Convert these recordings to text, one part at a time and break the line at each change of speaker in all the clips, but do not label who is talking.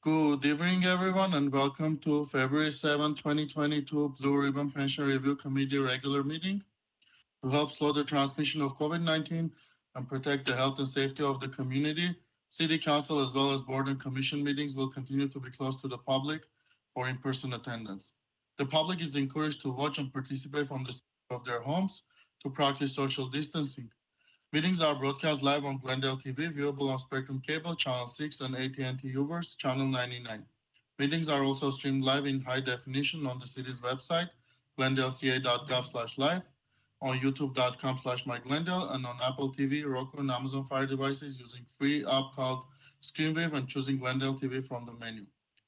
Good evening, everyone, and welcome to February 7, 2022 Blue Ribbon Pension Review Committee regular meeting. To help slow the transmission of COVID-19 and protect the health and safety of the community, City Council as well as Board and Commission meetings will continue to be closed to the public for in-person attendance. The public is encouraged to watch and participate from the safety of their homes to practice social distancing. Meetings are broadcast live on Glendale TV, viewable on Spectrum Cable, Channel 6, and AT&T Uverse, Channel 99. Meetings are also streamed live in high definition on the city's website, glendaleca.gov/live, on youtube.com/myglendale, and on Apple TV, Roku, and Amazon Fire devices using free app called ScreenWave and choosing Glendale TV from the menu.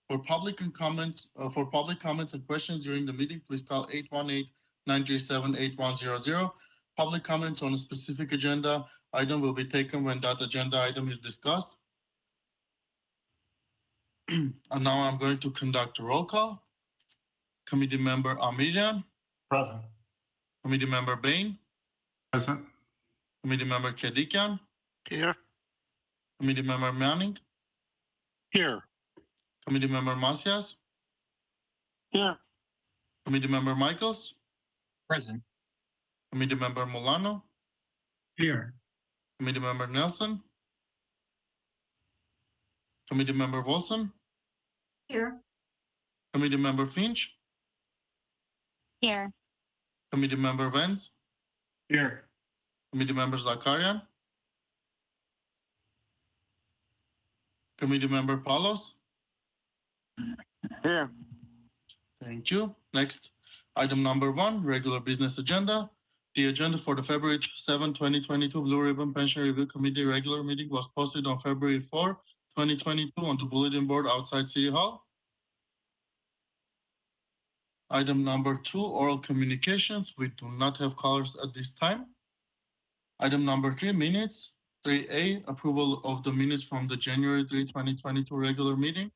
For public comments and questions during the meeting, please call 818-937-8100. Public comments on a specific agenda item will be taken when that agenda item is discussed. And now I'm going to conduct a roll call. Committee Member Amirian.
Present.
Committee Member Bain.
Present.
Committee Member Kedikian.
Here.
Committee Member Manning.
Here.
Committee Member Macias.
Here.
Committee Member Michaels.
Present.
Committee Member Molano.
Here.
Committee Member Nelson. Committee Member Wilson.
Here.
Committee Member Finch.
Here.
Committee Member Vance.
Here.
Committee Member Zakarian. Committee Member Palos.
Here.
Thank you. Next, item number 1, regular business agenda. The agenda for the February 7, 2022 Blue Ribbon Pension Review Committee regular meeting was posted on February 4, 2022 on the bulletin board outside City Hall. Item number 2, oral communications. We do not have callers at this time. Item number 3, minutes. 3A, approval of the minutes from the January 3, 2022 regular meeting.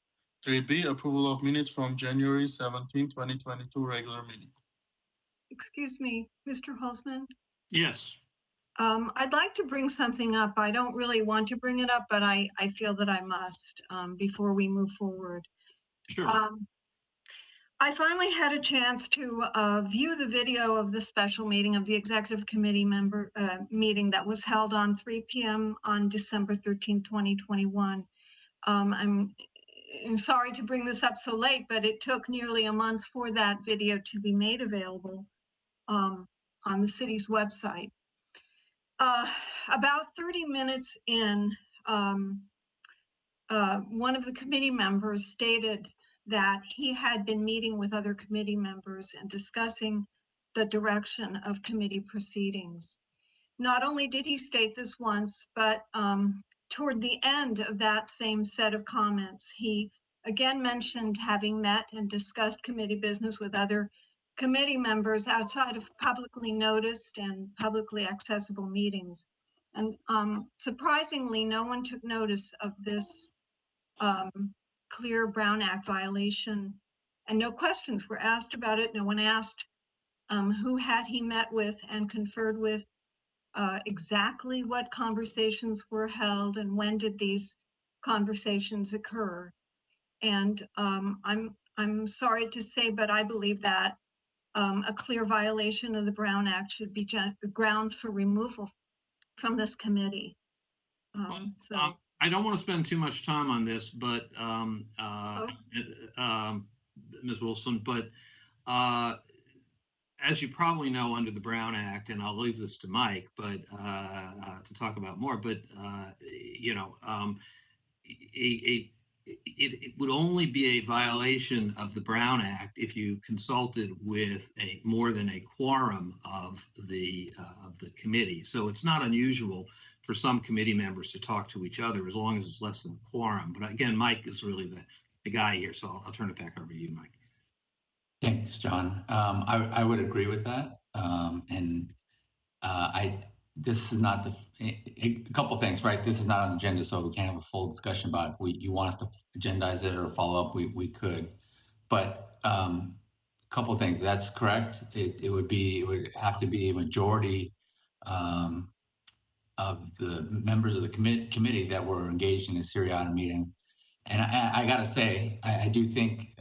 3B, approval of minutes from January 17, 2022 regular meeting.
Excuse me, Mr. Holzman.
Yes.
I'd like to bring something up. I don't really want to bring it up, but I feel that I must before we move forward.
Sure.
I finally had a chance to view the video of the special meeting of the executive committee member meeting that was held on 3 p.m. on December 13, 2021. I'm sorry to bring this up so late, but it took nearly a month for that video to be made available on the city's website. About 30 minutes in, one of the committee members stated that he had been meeting with other committee members and discussing the direction of committee proceedings. Not only did he state this once, but toward the end of that same set of comments, he again mentioned having met and discussed committee business with other committee members outside of publicly noticed and publicly accessible meetings. And surprisingly, no one took notice of this clear Brown Act violation, and no questions were asked about it. No one asked who had he met with and conferred with, exactly what conversations were held, and when did these conversations occur. And I'm sorry to say, but I believe that a clear violation of the Brown Act should be grounds for removal from this committee.
I don't want to spend too much time on this, but Ms. Wilson, but as you probably know, under the Brown Act, and I'll leave this to Mike, but to talk about more, but it would only be a violation of the Brown Act if you consulted with more than a quorum of the committee. So it's not unusual for some committee members to talk to each other as long as it's less than a quorum. But again, Mike is really the guy here, so I'll turn it back over to you, Mike.
Thanks, John. I would agree with that. This is not a couple things, right? This is not on the agenda, so we can't have a full discussion about it. You want us to agendize it or follow up, we could. But a couple things, that's correct. It would have to be a majority of the members of the committee that were engaged in a seriatim meeting. And I gotta say, I do think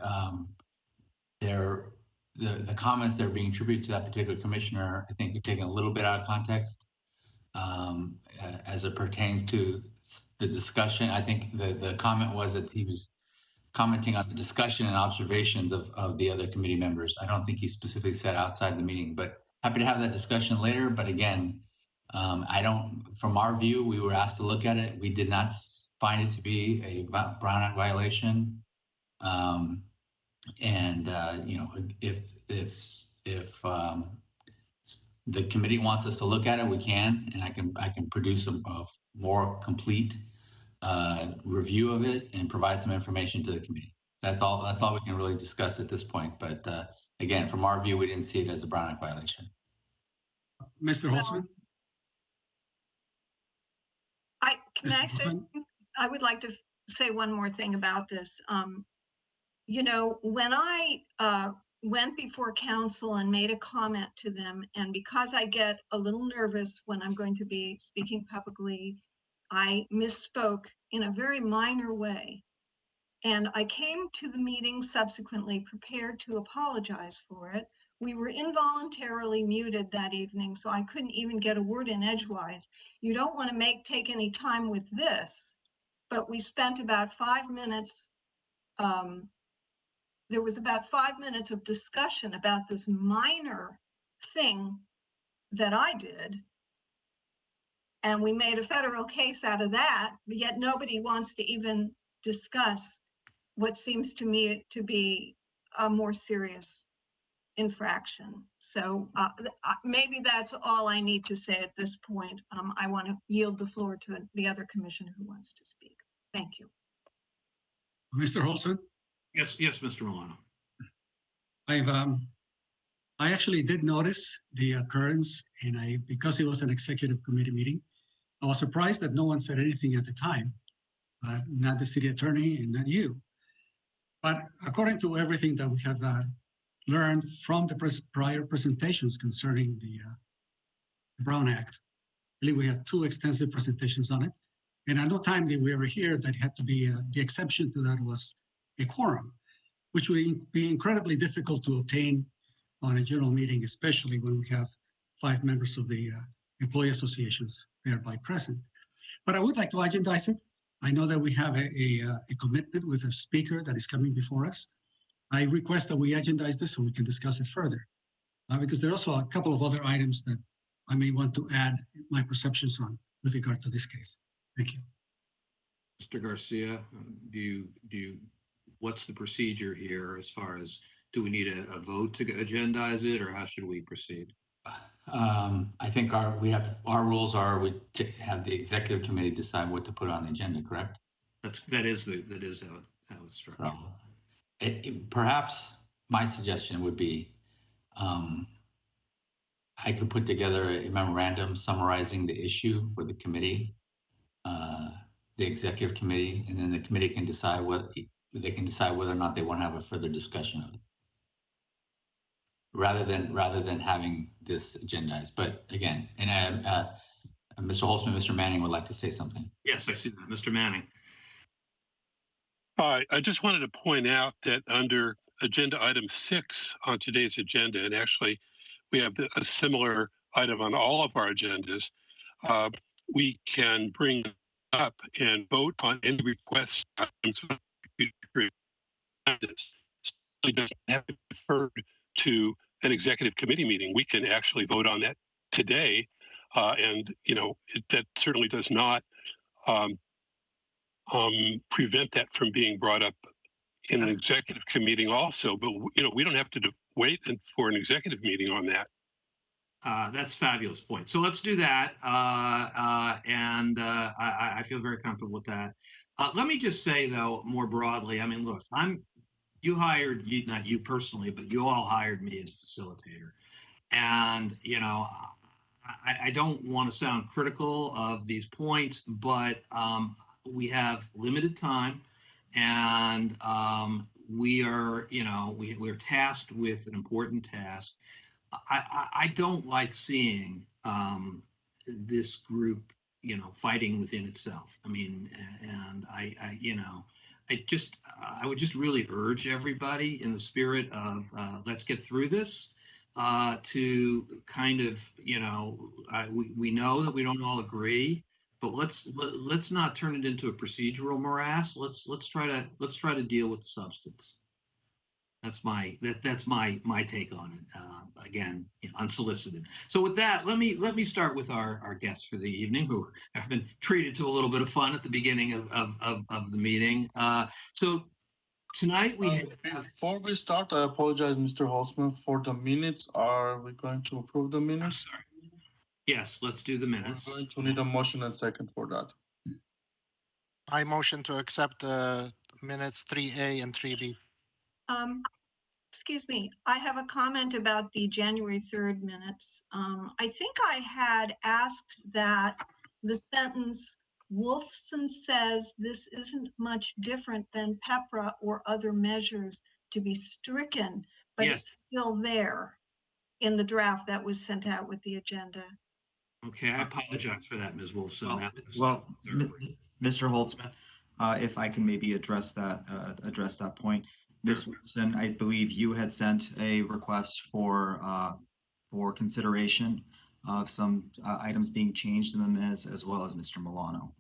the comments that are being attributed to that particular commissioner, I think, are taken a little bit out of context as it pertains to the discussion. I think the comment was that he was commenting on the discussion and observations of the other committee members. I don't think he specifically said outside the meeting, but happy to have that discussion later. But again, from our view, we were asked to look at it. We did not find it to be a Brown Act violation. If the committee wants us to look at it, we can, and I can produce a more complete review of it and provide some information to the committee. That's all we can really discuss at this point. But again, from our view, we didn't see it as a Brown Act violation.
Mr. Holtzman?
I would like to say one more thing about this. You know, when I went before council and made a comment to them, and because I get a little nervous when I'm going to be speaking publicly, I misspoke in a very minor way. And I came to the meeting subsequently prepared to apologize for it. We were involuntarily muted that evening, so I couldn't even get a word in edgewise. You don't want to take any time with this, but we spent about 5 minutes. There was about 5 minutes of discussion about this minor thing that I did. And we made a federal case out of that, but yet nobody wants to even discuss what seems to me to be a more serious infraction. So maybe that's all I need to say at this point. I want to yield the floor to the other commissioner who wants to speak. Thank you.
Mr. Holtzman?
Yes, Mr. Milano.
I actually did notice the occurrence, and because it was an executive committee meeting, I was surprised that no one said anything at the time, not the city attorney and not you. But according to everything that we have learned from the prior presentations concerning the Brown Act, I believe we had 2 extensive presentations on it. And at no time did we ever hear that it had to be, the exception to that was a quorum, which would be incredibly difficult to obtain on a general meeting, especially when we have 5 members of the employee associations thereby present. But I would like to agendize it. I know that we have a commitment with a speaker that is coming before us. I request that we agendize this so we can discuss it further, because there are also a couple of other items that I may want to add my perceptions on with regard to this case. Thank you.
Mr. Garcia, what's the procedure here as far as, do we need a vote to agendize it, or how should we proceed?
I think our rules are we have the executive committee decide what to put on the agenda, correct?
That is how it's structured.
So, perhaps my suggestion would be I could put together a memorandum summarizing the issue for the committee, the executive committee, and then the committee can decide whether or not they want to have a further discussion of it, rather than having this agendized. But again, and Mr. Holtzman, Mr. Manning would like to say something.
Yes, I see that. Mr. Manning.
I just wanted to point out that under agenda item 6 on today's agenda, and actually we have a similar item on all of our agendas, we can bring up and vote on any requests items on future agendas. So it doesn't have to be deferred to an executive committee meeting. We can actually vote on that today, and that certainly does not prevent that from being brought up in an executive committee also. But we don't have to wait for an executive meeting on that.
That's a fabulous point. So let's do that, and I feel very comfortable with that. Let me just say, though, more broadly. I mean, look, not you personally, but you all hired me as facilitator, and I don't want to sound critical of these points, but we have limited time, and we're tasked with an important task. I don't like seeing this group, fighting within itself. I mean, and I would just really urge everybody in the spirit of let's get through this to kind of, we know that we don't all agree, but let's not turn it into a procedural morass. Let's try to deal with the substance. That's my take on it. Again, unsolicited. So with that, let me start with our guests for the evening, who have been treated to a little bit of fun at the beginning of the meeting. So tonight we have.
Before we start, I apologize, Mr. Holtzman, for the minutes. Are we going to approve the
I'm
minutes?
sorry. Yes, let's do the minutes.
We're going to need a motion and second for that.
I motion to accept the minutes 3A and 3B.
Excuse me, I have a comment about the January 3rd minutes. I think I had asked that the sentence, Wolfson says this isn't much different than PEPRA or other measures, to be stricken, but
Yes.
it's still there in the draft that was sent out with the agenda.
Okay, I apologize for that, Ms. Wolfson.
Mr. Holtzman, if I can maybe address that point. Ms. Wilson, I believe you had sent a request for consideration of some items being changed in the minutes, as well as Mr. Milano.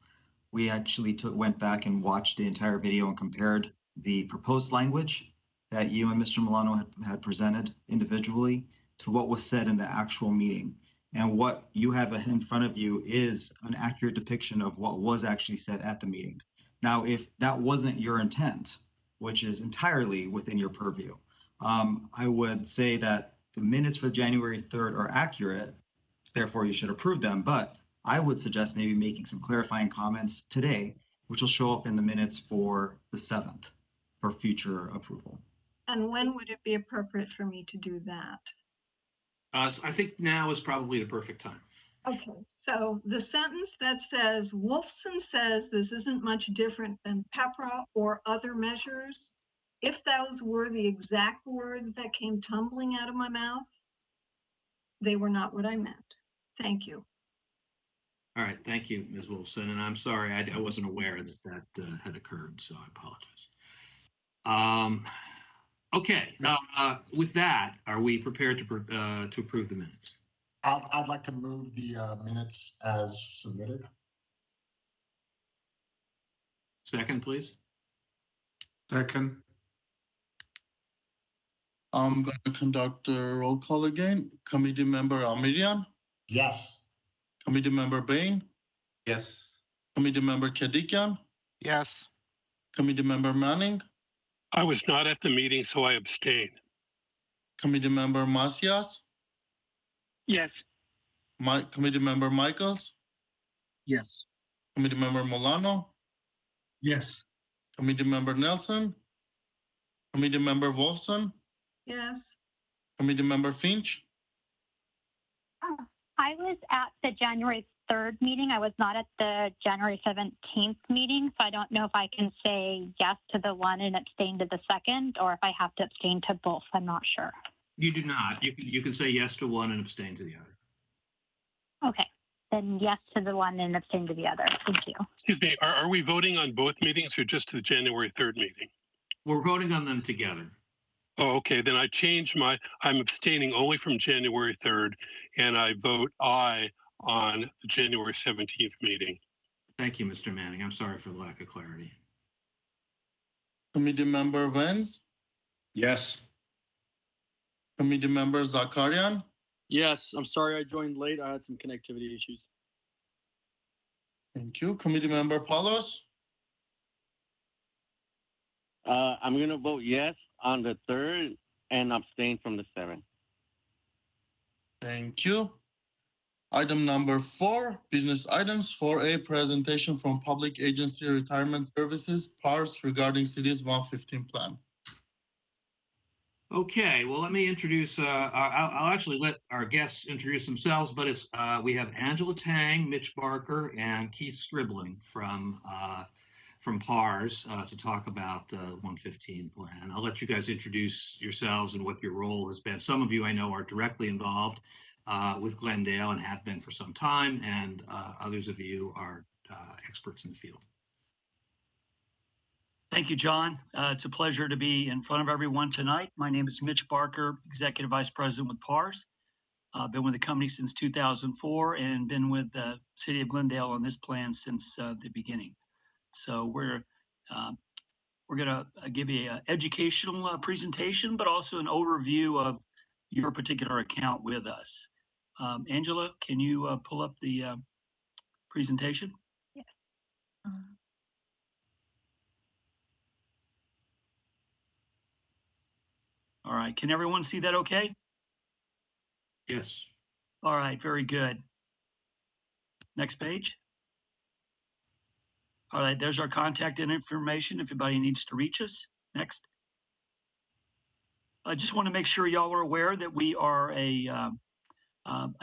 We actually went back and watched the entire video and compared the proposed language that you and Mr. Milano had presented individually to what was said in the actual meeting. And what you have in front of you is an accurate depiction of what was actually said at the meeting. Now, if that wasn't your intent, which is entirely within your purview, I would say that the minutes for January 3rd are accurate, therefore you should approve them. But I would suggest maybe making some clarifying comments today, which will show up in the minutes for the 7th for future approval.
And when would it be appropriate for me to do that?
So I think now is probably the perfect time.
Okay, so the sentence that says, Wolfson says this isn't much different than PEPRA or other measures, if those were the exact words that came tumbling out of my mouth, they were not what I meant. Thank you.
All right, thank you, Ms. Wolfson, and I'm sorry, I wasn't aware that had occurred, so I apologize. Okay, with that, are we prepared to approve the minutes?
I'd like to move the minutes as submitted.
Second, please.
Second.
I'm going to conduct a roll call again. Committee member Amirian,
Yes.
committee member Bain,
Yes.
committee member Kedikian,
Yes.
committee member Manning,
I was not at the meeting, so I abstain.
committee member Macias,
Yes.
committee member Michaels,
Yes.
committee member Milano,
Yes.
committee member Nelson, committee member Wolfson,
Yes,
committee member Finch,
I was at the January 3rd meeting. I was not at the January 17th meeting, so I don't know if I can say yes to the one and abstain to the second, or if I have to abstain to both. I'm not sure.
You do not. You can say yes to one and abstain to the other.
Okay, then yes to the one and abstain to the other. Thank you.
Excuse me, are we voting on both meetings or just the January 3rd meeting?
We're voting on them together.
Oh, okay, then I changed I'm abstaining only from January 3rd, and I vote aye on the January 17th meeting.
Thank you, Mr. Manning. I'm sorry for the lack of clarity.
committee member Vance,
Yes.
committee member Zakarian,
Yes. I'm sorry I joined late. I had some connectivity issues.
thank you, committee member Palos,
I'm going to vote yes on the 3rd and abstain from the 7th.
thank you. Item number 4, business items. 4A, presentation from Public Agency Retirement Services, PARS, regarding City's 115 plan.
Okay, well, let me introduce, I'll actually let our guests introduce themselves, but it's, we have Angela Tang, Mitch Barker, and Keith Stribling from PARS to talk about the 115 plan. I'll let you guys introduce yourselves and what your role has been. Some of you I know are directly involved with Glendale and have been for some time, and others of you are experts in the field.
Thank you, John. It's a pleasure to be in front of everyone tonight. My name is Mitch Barker, Executive Vice President with PARS. I've been with the company since 2004 and been with the City of Glendale on this plan since the beginning. So we're going to give you an educational presentation, but also an overview of your particular account with us. Angela, can you pull up the presentation?
Yes.
All right. Can everyone see that okay?
Yes.
All right. Very good. Next page. All right. There's our contact information if anybody needs to reach us. Next. I just want to make sure y'all are aware that we are a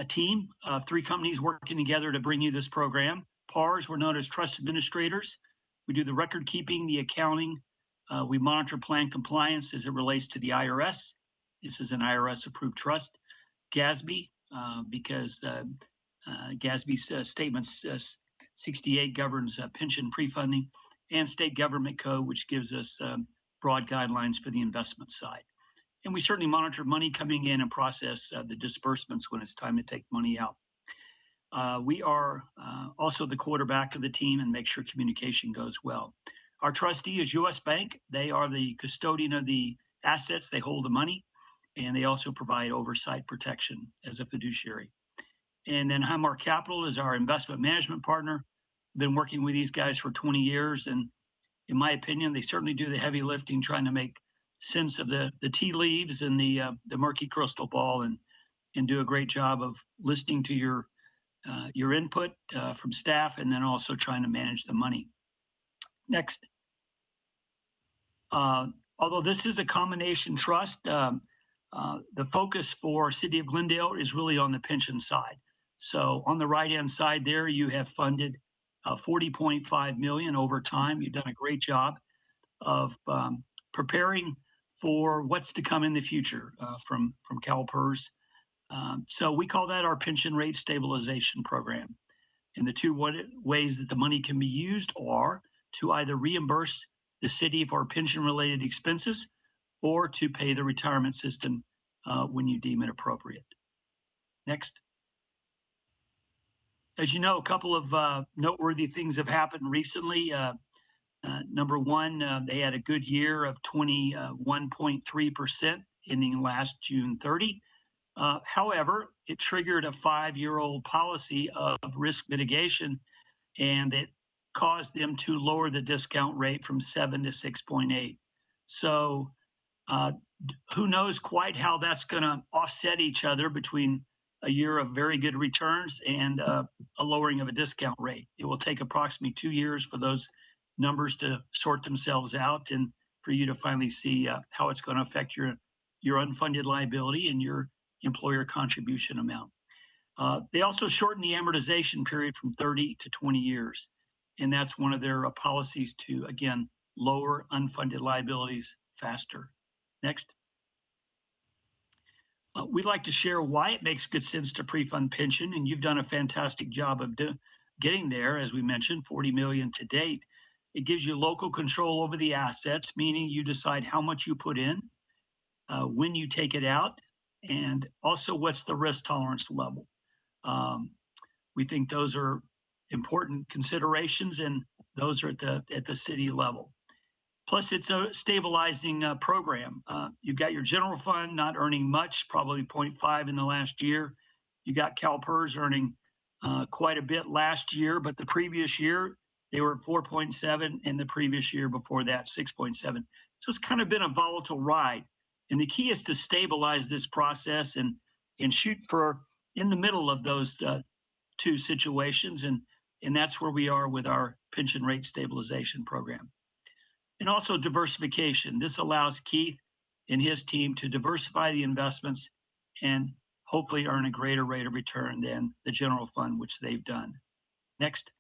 team of 3 companies working together to bring you this program. PARS, we're known as Trust Administrators. We do the record keeping, the accounting. We monitor plan compliance as it relates to the IRS. This is an IRS approved trust. GASB, because GASB's statements 68 governs pension pre-funding, and state government code, which gives us broad guidelines for the investment side. And we certainly monitor money coming in and process the disbursements when it's time to take money out. We are also the quarterback of the team and make sure communication goes well. Our trustee is U.S. Bank. They are the custodian of the assets. They hold the money, and they also provide oversight protection as a fiduciary. And then Highmark Capital is our investment management partner. Been working with these guys for 20 years, and in my opinion, they certainly do the heavy lifting trying to make sense of the tea leaves and the murky crystal ball, and do a great job of listening to your input from staff, and then also trying to manage the money. Next. Although this is a combination trust, the focus for City of Glendale is really on the pension side. So on the right-hand side there, you have funded $40.5 million over time. You've done a great job of preparing for what's to come in the future from Calpers. So we call that our pension rate stabilization program. And the 2 ways that the money can be used are to either reimburse the city for pension-related expenses or to pay the retirement system when you deem it appropriate. Next. As you know, a couple of noteworthy things have happened recently. Number one, they had a good year of 21.3% ending last June 30. However, it triggered a 5-year-old policy of risk mitigation, and it caused them to lower the discount rate from 7 to 6.8. So who knows quite how that's going to offset each other between a year of very good returns and a lowering of a discount rate. It will take approximately 2 years for those numbers to sort themselves out and for you to finally see how it's going to affect your unfunded liability and your employer contribution amount. They also shortened the amortization period from 30 to 20 years. And that's one of their policies to, again, lower unfunded liabilities faster. Next. We'd like to share why it makes good sense to pre-fund pension, and you've done a fantastic job of getting there, as we mentioned, 40 million to date. It gives you local control over the assets, meaning you decide how much you put in, when you take it out, and also what's the risk tolerance level. We think those are important considerations, and those are at the city level. Plus, it's a stabilizing program. You've got your general fund not earning much, probably 0.5 in the last year. You got Calpers earning quite a bit last year, but the previous year they were at 4.7, and the previous year before that 6.7. So it's kind of been a volatile ride. And the key is to stabilize this process and shoot for in the middle of those 2 situations, and that's where we are with our pension rate stabilization program. And also diversification. This allows Keith and his team to diversify the investments and hopefully earn a greater rate of return than the general fund, which they've done. Next.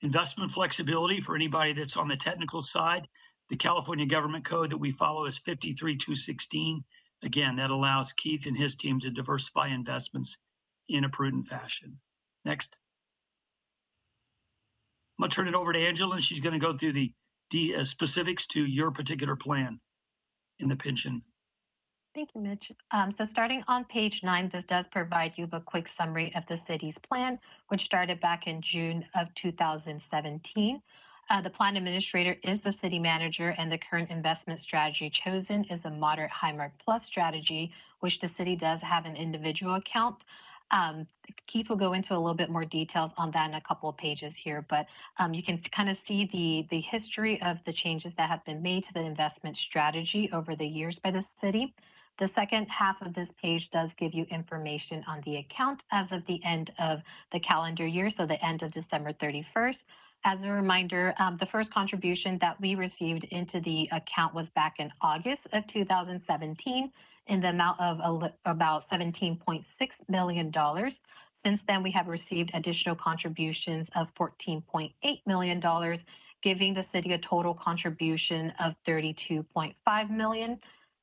Investment flexibility for anybody that's on the technical side. The California government code that we follow is 53216. Again, that allows Keith and his team to diversify investments in a prudent fashion. Next. going to turn it over to Angela, and she's going to go through the specifics to your particular plan in the pension.
Thank you, Mitch. So starting on page 9, this does provide you a quick summary of the city's plan, which started back in June of 2017. The plan administrator is the city manager, and the current investment strategy chosen is the Moderate High Mark Plus strategy, which the city does have an individual account. Keith will go into a little bit more details on that in a couple of pages here, but you can kind of see the history of the changes that have been made to the investment strategy over the years by the city. The second half of this page does give you information on the account as of the end of the calendar year, so the end of December 31st. As a reminder, the first contribution that we received into the account was back in August of 2017 in the amount of about $17.6 million. Since then, we have received additional contributions of $14.8 million, giving the city a total contribution of $32.5 million.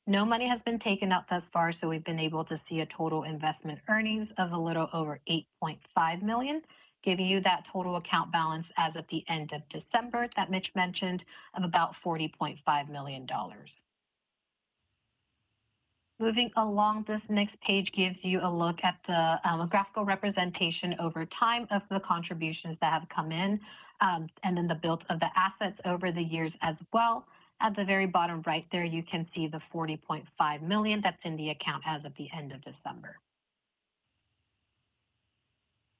No money has been taken out thus far, so we've been able to see a total investment earnings of a little over $8.5 million, giving you that total account balance as of the end of December that Mitch mentioned of about $40.5 million. Moving along, this next page gives you a look at the graphical representation over time of the contributions that have come in, and then the build of the assets over the years as well. At the very bottom right there, you can see the $40.5 million that's in the account as of the end of December.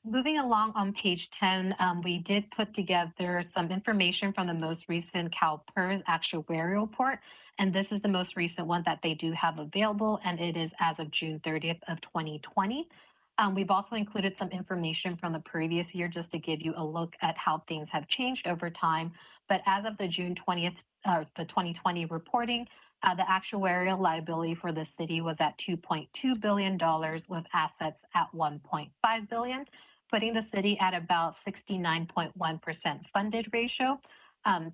Moving along on page 10, we did put together some information from the most recent Calpers actuarial report, and this is the most recent one that they do have available, and it is as of June 30th of 2020. We've also included some information from the previous year just to give you a look at how things have changed over time. But as of the June 20th, the 2020 reporting, the actuarial liability for the city was at $2.2 billion with assets at $1.5 billion, putting the city at about 69.1% funded ratio.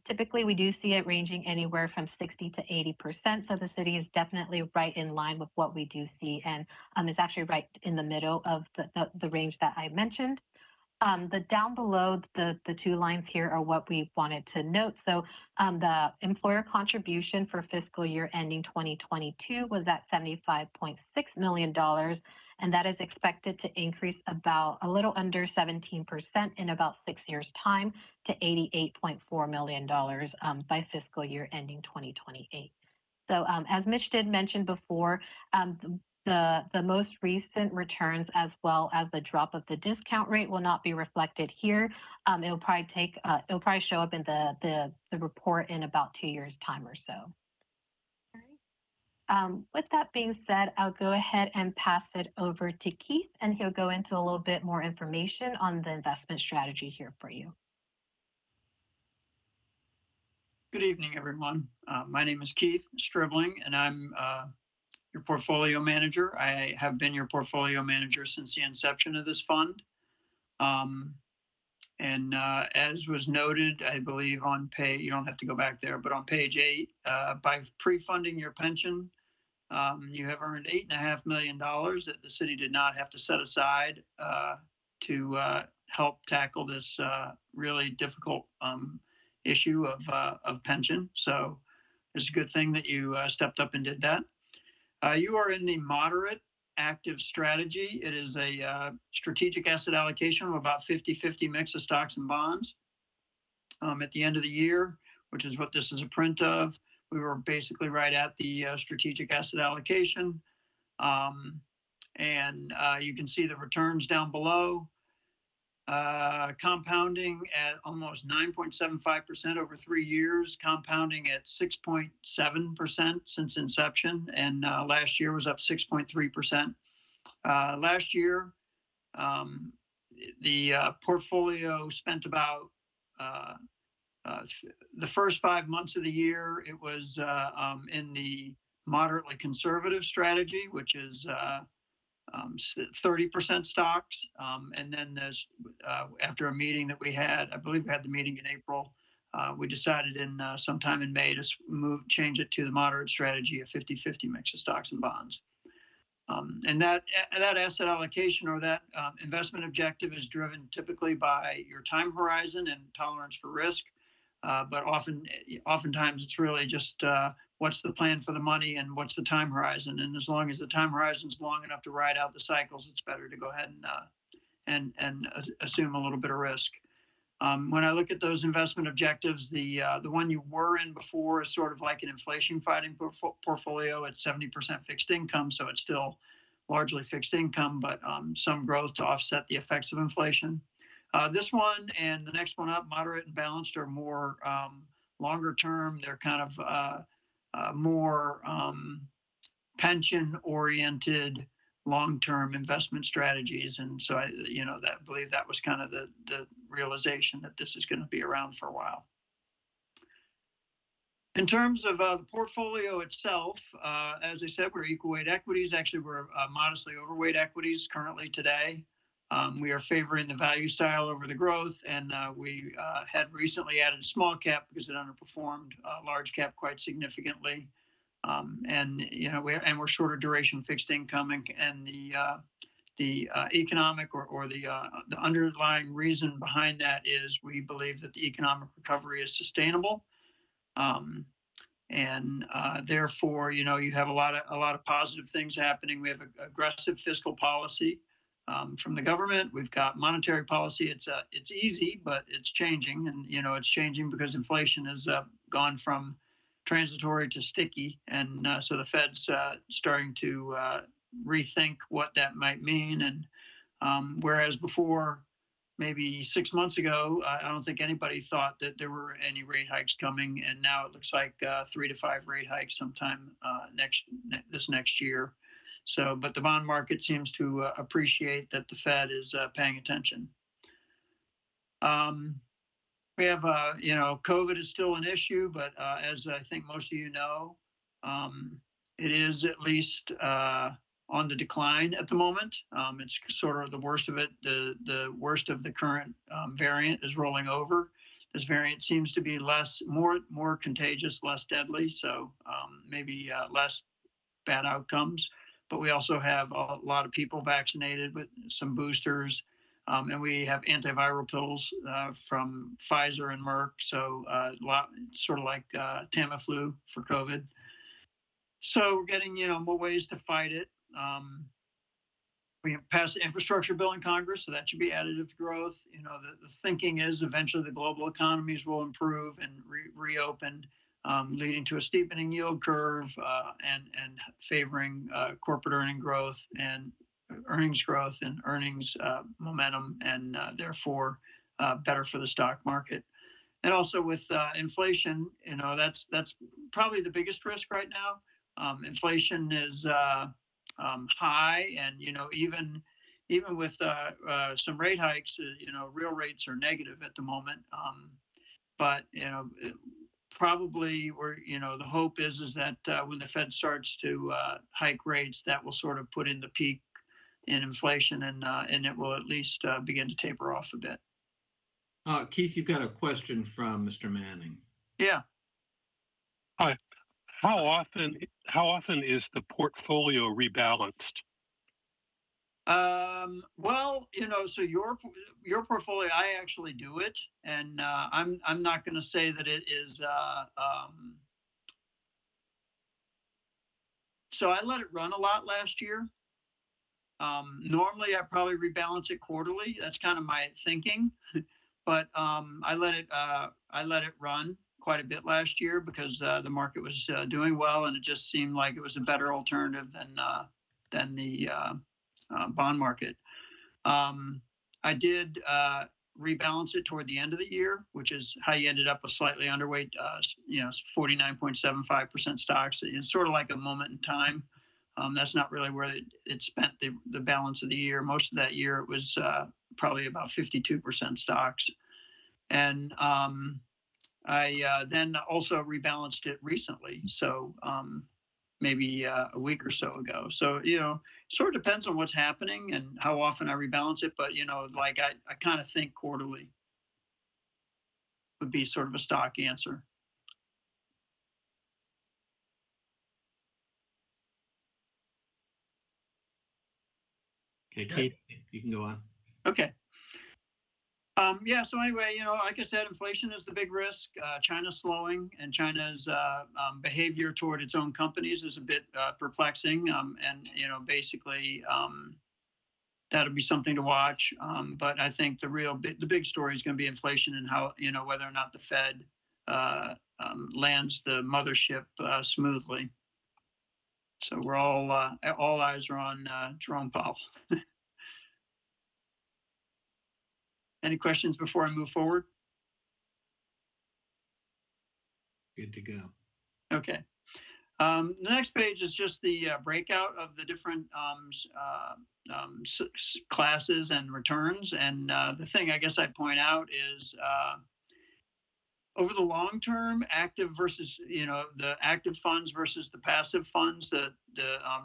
Typically, we do see it ranging anywhere from 60 to 80%. So the city is definitely right in line with what we do see, and it's actually right in the middle of the range that I mentioned. The down below, the two lines here are what we wanted to note. So the employer contribution for fiscal year ending 2022 was at $75.6 million, and that is expected to increase about a little under 17% in about 6 years' time to $88.4 million by fiscal year ending 2028. So as Mitch did mention before, the most recent returns as well as the drop of the discount rate will not be reflected here. It'll probably show up in the report in about 2 years' time or so. With that being said, I'll go ahead and pass it over to Keith, and he'll go into a little bit more information on the investment strategy here for you.
Good evening, everyone. My name is Keith Stribling, and I'm your portfolio manager. I have been your portfolio manager since the inception of this fund. As was noted, I believe on page, you don't have to go back there, but on page 8, by pre-funding your pension, you have earned $8.5 million that the city did not have to set aside to help tackle this really difficult issue of pension. So it's a good thing that you stepped up and did that. You are in the moderate active strategy. It is a strategic asset allocation of about 50-50 mix of stocks and bonds. At the end of the year, which is what this is a print of, we were basically right at the strategic asset allocation. You can see the returns down below, compounding at almost 9.75% over 3 years, compounding at 6.7% since inception, and last year was up 6.3%. Last year, the portfolio spent about the first 5 months of the year, it was in the moderately conservative strategy, which is 30% stocks. And then there's, after a meeting that we had, I believe we had the meeting in April, we decided in sometime in May to change it to the moderate strategy of 50-50 mix of stocks and bonds. And that asset allocation or that investment objective is driven typically by your time horizon and tolerance for risk. But oftentimes it's really just what's the plan for the money and what's the time horizon. And as long as the time horizon is long enough to ride out the cycles, it's better to go ahead and assume a little bit of risk. When I look at those investment objectives, the one you were in before is sort of like an inflation fighting portfolio. It's 70% fixed income, so it's still largely fixed income, but some growth to offset the effects of inflation. This one and the next one up, moderate and balanced, are more longer term. They're kind of more pension oriented long-term investment strategies. And so I believe that was kind of the realization that this is going to be around for a while. In terms of the portfolio itself, as I said, we're equal weight equities. Actually, we're modestly overweight equities currently today. We are favoring the value style over the growth, and we had recently added a small cap because it underperformed large cap quite significantly. We're shorter duration fixed income, and the economic or the underlying reason behind that is we believe that the economic recovery is sustainable. Therefore, you have a lot of positive things happening. We have aggressive fiscal policy from the government. We've got monetary policy. It's easy, but it's changing, and it's changing because inflation has gone from transitory to sticky, and so the Fed's starting to rethink what that might mean. And whereas before, maybe 6 months ago, I don't think anybody thought that there were any rate hikes coming, and now it looks like 3 to 5 rate hikes sometime this next year. So, but the bond market seems to appreciate that the Fed is paying attention. We have, COVID is still an issue, but as I think most of you know, it is at least on the decline at the moment. It's sort of the worst of it. The worst of the current variant is rolling over. This variant seems to be more contagious, less deadly, so maybe less bad outcomes. But we also have a lot of people vaccinated with some boosters. And we have antiviral pills from Pfizer and Merck, so sort of like Tamiflu for COVID. So we're getting, more ways to fight it. We have passed the infrastructure bill in Congress, so that should be additive to growth. The thinking is eventually the global economies will improve and reopen, leading to a steepening yield curve and favoring corporate earnings growth and earnings momentum, and therefore better for the stock market. And also with inflation, that's probably the biggest risk right now. Inflation is high, and even with some rate hikes, real rates are negative at the moment. But probably the hope is that when the Fed starts to hike rates, that will sort of put in the peak in inflation, and it will at least begin to taper off a bit.
Keith, you've got a question from Mr. Manning.
Yeah.
Hi. How often is the portfolio rebalanced?
Well, so your portfolio, I actually do it, and I'm not going to say that it is. So I let it run a lot last year. Normally, I probably rebalance it quarterly. That's kind of my thinking, but I let it run quite a bit last year because the market was doing well, and it just seemed like it was a better alternative than the bond market. I did rebalance it toward the end of the year, which is how you ended up with slightly underweight, 49.75% stocks. It's sort of like a moment in time. That's not really where it spent the balance of the year. Most of that year, it was probably about 52% stocks. And I then also rebalanced it recently. So maybe a week or so ago. So, sort of depends on what's happening and how often I rebalance it. But, I kind of think quarterly would be sort of a stock answer.
Okay, Keith, you can go on.
Okay. Yeah, so anyway, like I said, inflation is the big risk. China's slowing, and China's behavior toward its own companies is a bit perplexing. And, basically, that'll be something to watch. But I think the big story is going to be inflation and how, whether or not the Fed lands the mothership smoothly. So we're all eyes are on Jerome Powell. Any questions before I move forward?
Good to go.
Okay. The next page is just the breakout of the different classes and returns. And the thing I guess I'd point out is over the long term, active versus, the active funds versus the passive funds, the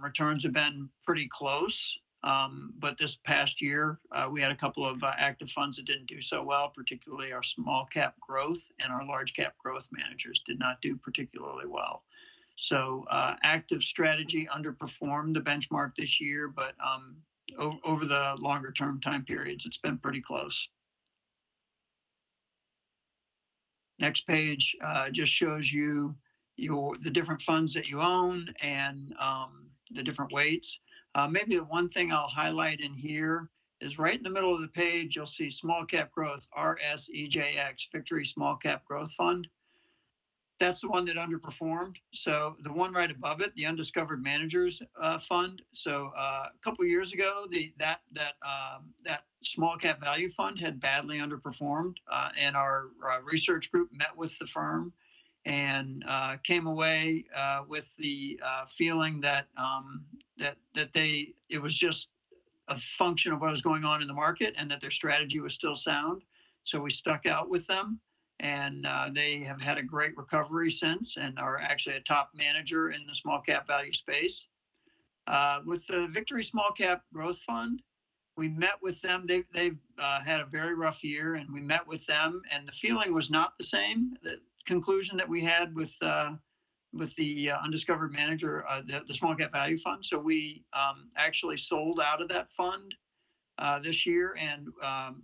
returns have been pretty close. But this past year, we had a couple of active funds that didn't do so well, particularly our small cap growth and our large cap growth managers did not do particularly well. So active strategy underperformed the benchmark this year, but over the longer term time periods, it's been pretty close. Next page just shows you the different funds that you own and the different weights. Maybe the one thing I'll highlight in here is right in the middle of the page, you'll see small cap growth, RSEJX, Victory Small Cap Growth Fund. That's the one that underperformed. So the one right above it, the Undiscovered Managers Fund. So a couple of years ago, that small cap value fund had badly underperformed, and our research group met with the firm and came away with the feeling that it was just a function of what was going on in the market and that their strategy was still sound. So we stuck out with them. And they have had a great recovery since and are actually a top manager in the small cap value space. With the Victory Small Cap Growth Fund, we met with them. They've had a very rough year, and we met with them, and the feeling was not the same. The conclusion that we had with the Undiscovered Manager, the Small Cap Value Fund. So we actually sold out of that fund this year and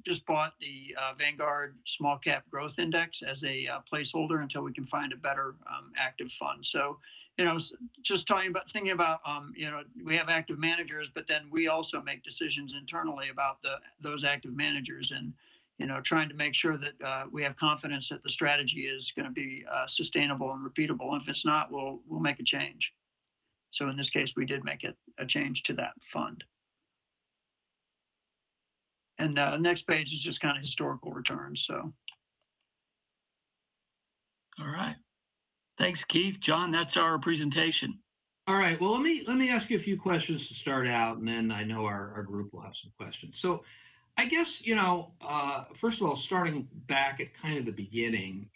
just bought the Vanguard Small Cap Growth Index as a placeholder until we can find a better active fund. So, just thinking about, we have active managers, but then we also make decisions internally about those active managers and, trying to make sure that we have confidence that the strategy is going to be sustainable and repeatable. And if it's not, we'll make a change. So in this case, we did make a change to that fund. And the next page is just kind of historical returns. So,
all right. Thanks, Keith. John, that's our presentation.
All right. Well, let me ask you a few questions to start out, and then I know our group will have some questions. So, I guess first of all, starting back at kind of the beginning,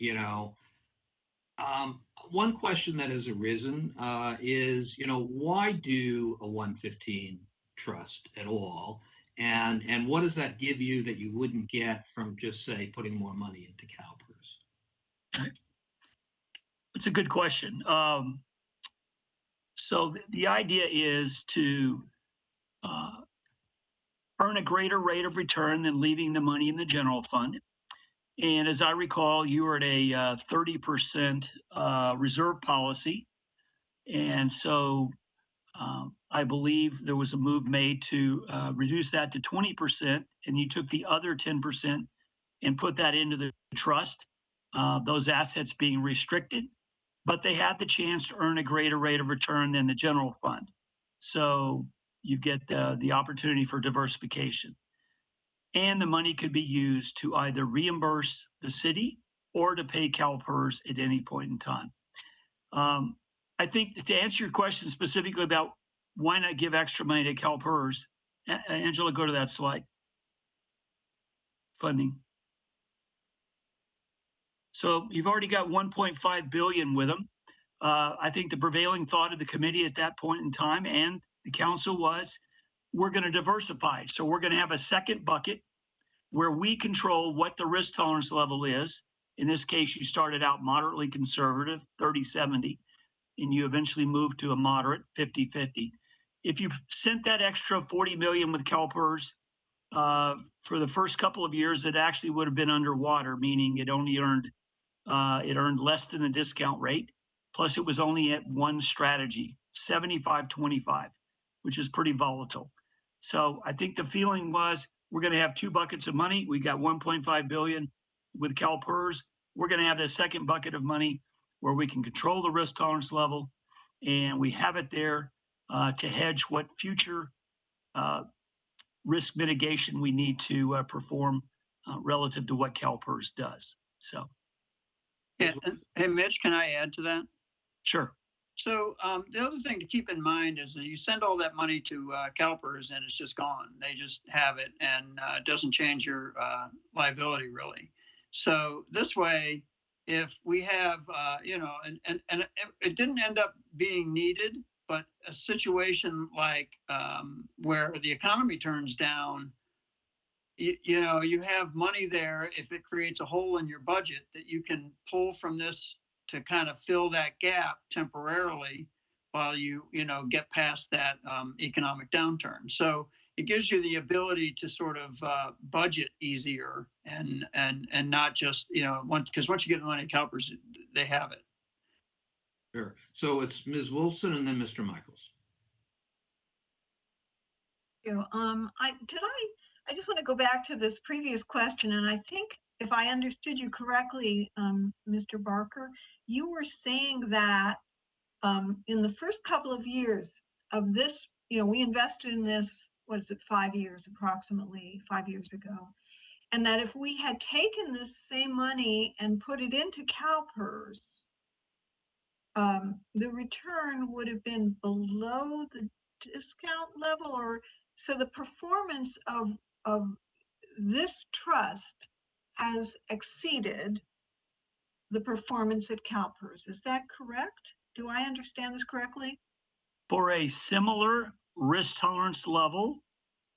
one question that has arisen is, why do a 115 trust at all? And what does that give you that you wouldn't get from just, say, putting more money into Calpers?
It's a good question. So the idea is to earn a greater rate of return than leaving the money in the general fund. And as I recall, you were at a 30% reserve policy. And so I believe there was a move made to reduce that to 20%, and you took the other 10% and put that into the trust, those assets being restricted, but they had the chance to earn a greater rate of return than the general fund. So you get the opportunity for diversification. And the money could be used to either reimburse the city or to pay Calpers at any point in time. I think to answer your question specifically about why not give extra money to Calpers, Angela, go to that slide. Funding. So you've already got 1.5 billion with them. I think the prevailing thought of the committee at that point in time and the council was, we're going to diversify. So we're going to have a second bucket where we control what the risk tolerance level is. In this case, you started out moderately conservative, 30-70, and you eventually moved to a moderate, 50-50. if you sent that extra 40 million with Calpers, for the first couple of years, it actually would have been underwater, meaning it only earned less than the discount rate. Plus, it was only at one strategy, 75-25, which is pretty volatile. So I think the feeling was we're going to have two buckets of money. We got 1.5 billion with Calpers. We're going to have the second bucket of money where we can control the risk tolerance level, and we have it there to hedge what future risk mitigation we need to perform relative to what Calpers does. So,
Yeah, hey, Mitch, can I add to that?
sure.
So the other thing to keep in mind is that you send all that money to Calpers and it's just gone. They just have it, and it doesn't change your liability really. So this way, if we have, and it didn't end up being needed, but a situation like where the economy turns down, you have money there if it creates a hole in your budget that you can pull from this to kind of fill that gap temporarily while you get past that economic downturn. So it gives you the ability to sort of budget easier and not just because once you get the money to Calpers, they have it.
Sure. So it's Ms. Wilson and then Mr. Michaels.
I just want to go back to this previous question, and I think if I understood you correctly, Mr. Barker, you were saying that in the first couple of years of this, we invested in this, what is it, 5 years, approximately 5 years ago, and that if we had taken this same money and put it into Calpers, the return would have been below the discount level, or so the performance of this trust has exceeded the performance at Calpers. Is that correct? Do I understand this correctly?
For a similar risk tolerance level,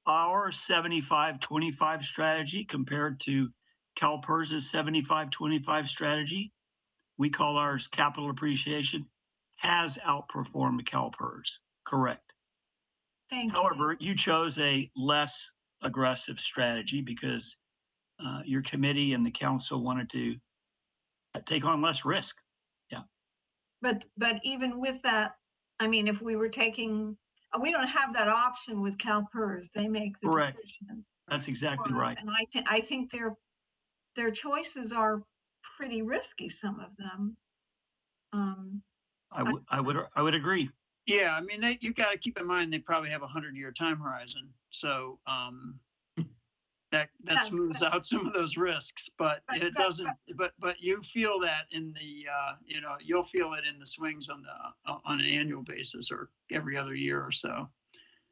our 75-25 strategy compared to Calpers' 75-25 strategy, we call ours capital appreciation, has outperformed Calpers. Correct.
Thank
However, you chose a less aggressive strategy because your committee and the council wanted to take on less risk. Yeah.
But even with that, I mean, if we were taking, we don't have that option with Calpers. They make the
Correct.
decision.
That's exactly right.
And I think their choices are pretty risky, some of them.
I would agree.
Yeah, I mean, you got to keep in mind they probably have a 100-year time horizon, so that smooths out some of those risks, but it doesn't. But you feel that in the you'll feel it in the swings on an annual basis or every other year or so.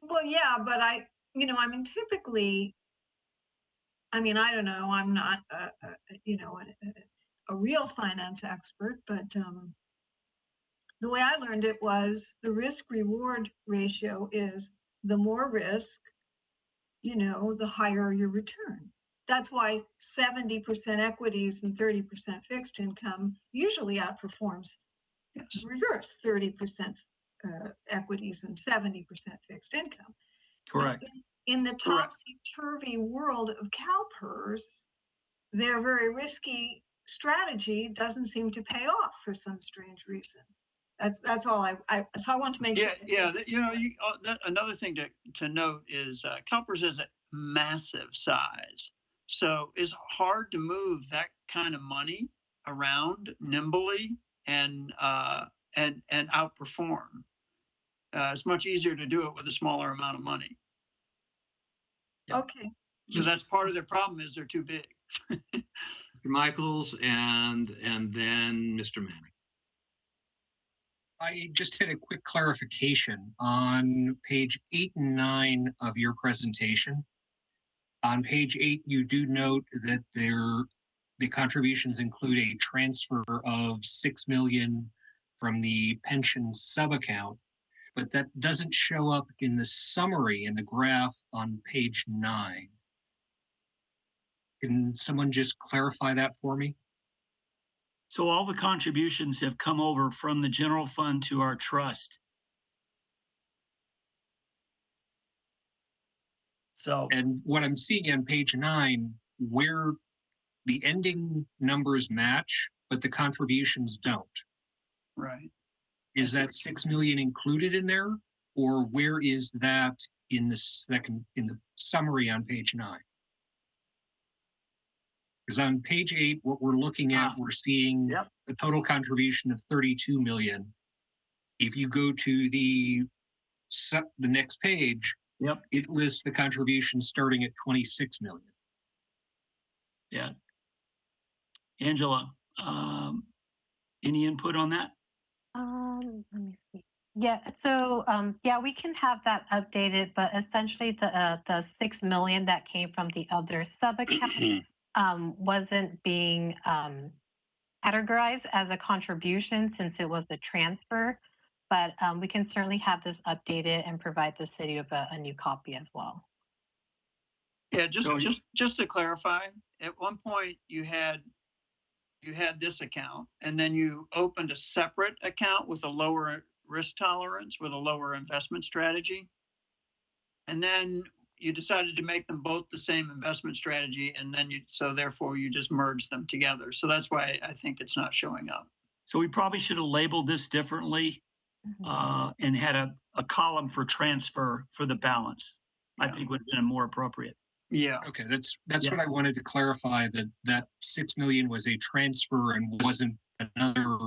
Well, yeah, but I mean, typically, I mean, I don't know, I'm not a real finance expert, but the way I learned it was the risk reward ratio is the more risk, the higher your return. That's why 70% equities and 30% fixed income usually outperforms reverse 30% equities and 70% fixed income.
Correct.
In the topsy-turvy world of Calpers, their very risky strategy doesn't seem to pay off for some strange reason. That's all so I want to make sure.
Yeah. Another thing to note is Calpers is a massive size, so it's hard to move that kind of money around nimbly and outperform. It's much easier to do it with a smaller amount of money.
Okay.
So that's part of their problem is they're too big.
Mr. Michaels and then Mr. Manning.
I just had a quick clarification on page 8 and 9 of your presentation. On page 8, you do note that the contributions include a transfer of $6 million from the pension subaccount, but that doesn't show up in the summary in the graph on page 9. Can someone just clarify that for me?
So all the contributions have come over from the general fund to our trust. So,
And what I'm seeing on page 9, where the ending numbers match, but the contributions don't.
Right.
Is that 6 million included in there? Or where is that in the summary on page 9? Because on page 8, what we're looking at, we're seeing a total contribution of 32 million. If you go to the next page, it lists the contribution starting at 26 million.
Yeah. Angela, any input on that?
Let me see. Yeah, so yeah, we can have that updated, but essentially the 6 million that came from the other sub account wasn't being categorized as a contribution since it was a transfer. But we can certainly have this updated and provide the city with a new copy as well.
Yeah, just to clarify, at one point you had this account and then you opened a separate account with a lower risk tolerance with a lower investment strategy. And then you decided to make them both the same investment strategy. And then so therefore you just merged them together. So that's why I think it's not showing up.
So we probably should have labeled this differently and had a column for transfer for the balance. I think would have been more appropriate.
Yeah.
Okay, that's what I wanted to clarify, that 6 million was a transfer and wasn't another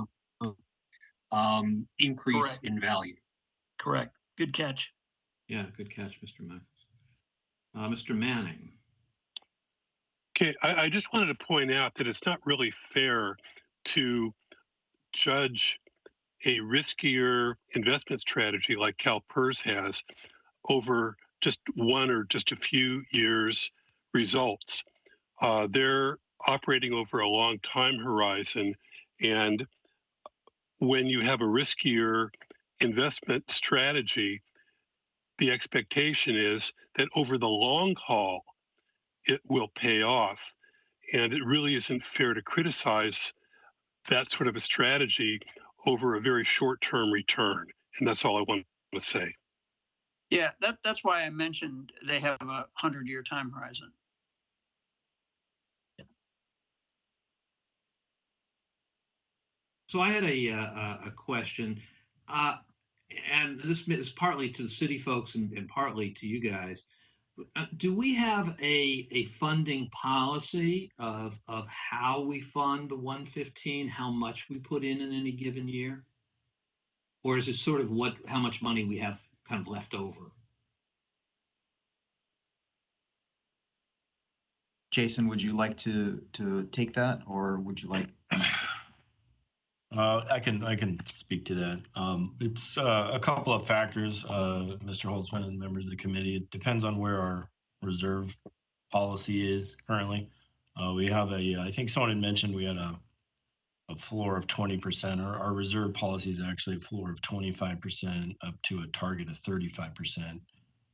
increase in value.
Correct. Good catch.
Yeah, good catch, Mr. Mack. Mr. Manning.
Okay, I just wanted to point out that it's not really fair to judge a riskier investment strategy like Calpers has over just one or just a few years results. They're operating over a long time horizon, and when you have a riskier investment strategy, the expectation is that over the long haul, it will pay off. And it really isn't fair to criticize that sort of a strategy over a very short-term return. And that's all I want to say.
Yeah, that's why I mentioned they have a 100-year time horizon.
So I had a question, and this is partly to the city folks and partly to you guys. Do we have a funding policy of how we fund the 115, how much we put in any given year? Or is it sort of how much money we have kind of left over?
Jason, would you like to take that, or would you like?
I can speak to that. It's a couple of factors, Mr. Holtzman and members of the committee. It depends on where our reserve policy is currently. We have I think someone had mentioned we had a floor of 20%. Our reserve policy is actually a floor of 25% up to a target of 35%.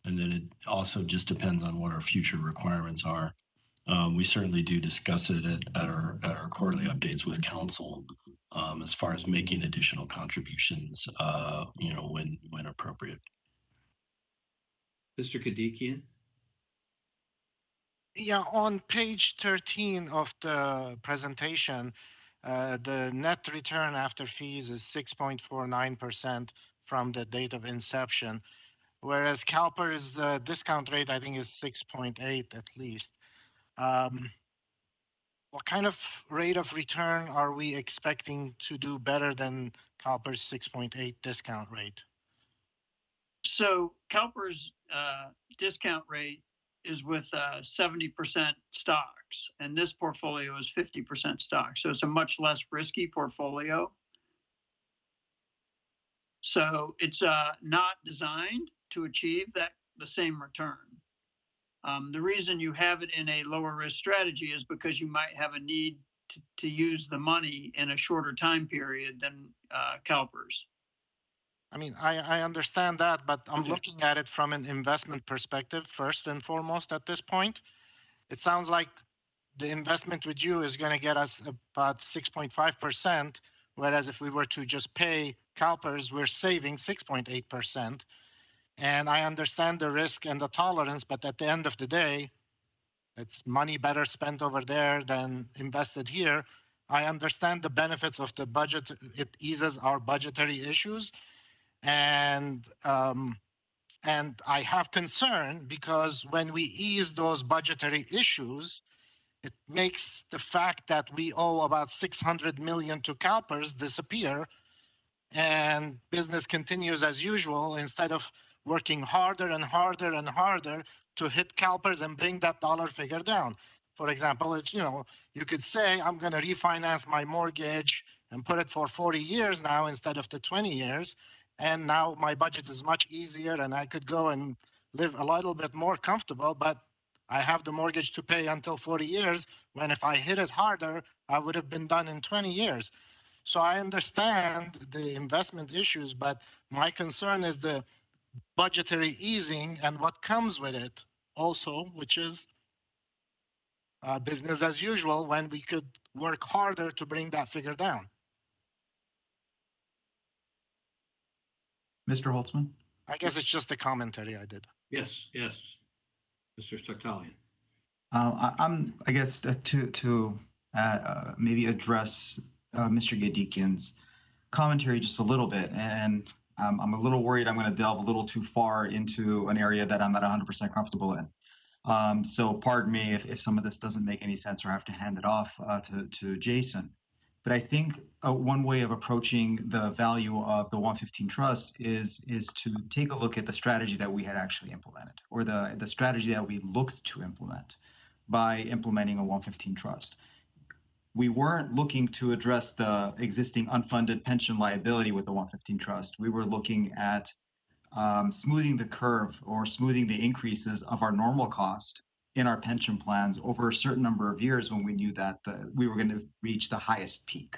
And then it also just depends on what our future requirements are. We certainly do discuss it at our quarterly updates with council as far as making additional contributions, when appropriate.
Mr. Kadikian?
Yeah, on page 13 of the presentation, the net return after fees is 6.49% from the date of inception, whereas Calpers' discount rate, I think, is 6.8 at least. What kind of rate of return are we expecting to do better than Calpers' 6.8 discount rate?
So Calpers' discount rate is with 70% stocks, and this portfolio is 50% stocks. So it's a much less risky portfolio. So it's not designed to achieve the same return. The reason you have it in a lower risk strategy is because you might have a need to use the money in a shorter time period than Calpers.
I mean, I understand that, but I'm looking at it from an investment perspective first and foremost at this point. It sounds like the investment with you is going to get us about 6.5%, whereas if we were to just pay Calpers, we're saving 6.8%. And I understand the risk and the tolerance, but at the end of the day, it's money better spent over there than invested here. I understand the benefits of the budget. It eases our budgetary issues. And I have concern because when we ease those budgetary issues, it makes the fact that we owe about 600 million to Calpers disappear, and business continues as usual instead of working harder and harder and harder to hit Calpers and bring that dollar figure down. For example, it's, you could say, I'm going to refinance my mortgage and put it for 40 years now instead of the 20 years. And now my budget is much easier and I could go and live a little bit more comfortable, but I have the mortgage to pay until 40 years, when if I hit it harder, I would have been done in 20 years. So I understand the investment issues, but my concern is the budgetary easing and what comes with it also, which is business as usual when we could work harder to bring that figure down.
Mr. Holtzman?
I guess it's just a commentary I did.
Yes, yes. Mr. Tartaglia.
I guess to maybe address Mr. Gadikian's commentary just a little bit, and I'm a little worried I'm going to delve a little too far into an area that I'm not 100% comfortable in. So pardon me if some of this doesn't make any sense or I have to hand it off to Jason. But I think one way of approaching the value of the 115 Trust is to take a look at the strategy that we had actually implemented, or the strategy that we looked to implement by implementing a 115 Trust. We weren't looking to address the existing unfunded pension liability with the 115 Trust. We were looking at smoothing the curve or smoothing the increases of our normal cost in our pension plans over a certain number of years when we knew that we were going to reach the highest peak.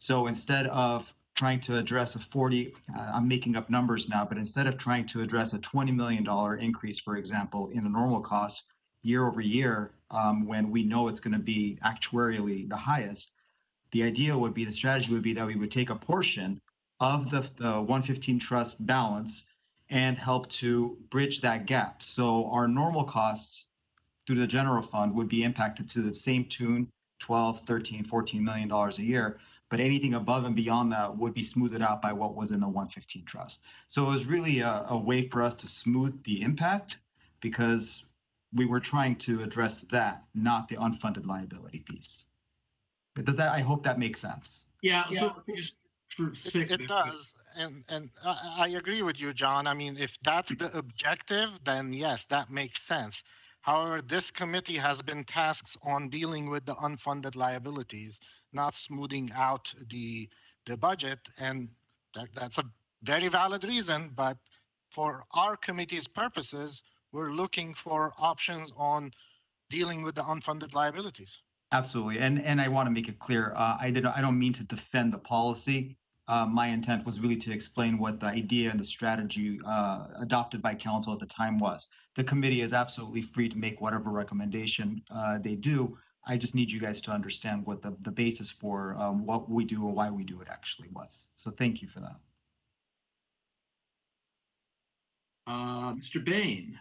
So instead of trying to address a 40, I'm making up numbers now, but instead of trying to address a $20 million increase, for example, in the normal costs year over year, when we know it's going to be actuarially the highest, the idea would be, the strategy would be that we would take a portion of the 115 Trust balance and help to bridge that gap. So our normal costs through the general fund would be impacted to the same tune, 12, 13, 14 million dollars a year, but anything above and beyond that would be smoothed out by what was in the 115 Trust. So it was really a way for us to smooth the impact, because we were trying to address that, not the unfunded liability piece. Does that, I hope that makes sense.
Yeah, so just
it does, and I agree with you, John. I mean, if that's the objective, then yes, that makes sense. However, this committee has been tasked on dealing with the unfunded liabilities, not smoothing out the budget, and that's a very valid reason. But for our committee's purposes, we're looking for options on dealing with the unfunded liabilities.
Absolutely, and I want to make it clear, I don't mean to defend the policy. My intent was really to explain what the idea and the strategy adopted by council at the time was. The committee is absolutely free to make whatever recommendation they do. I just need you guys to understand what the basis for what we do and why we do it actually was. So thank you for that.
Mr. Bain.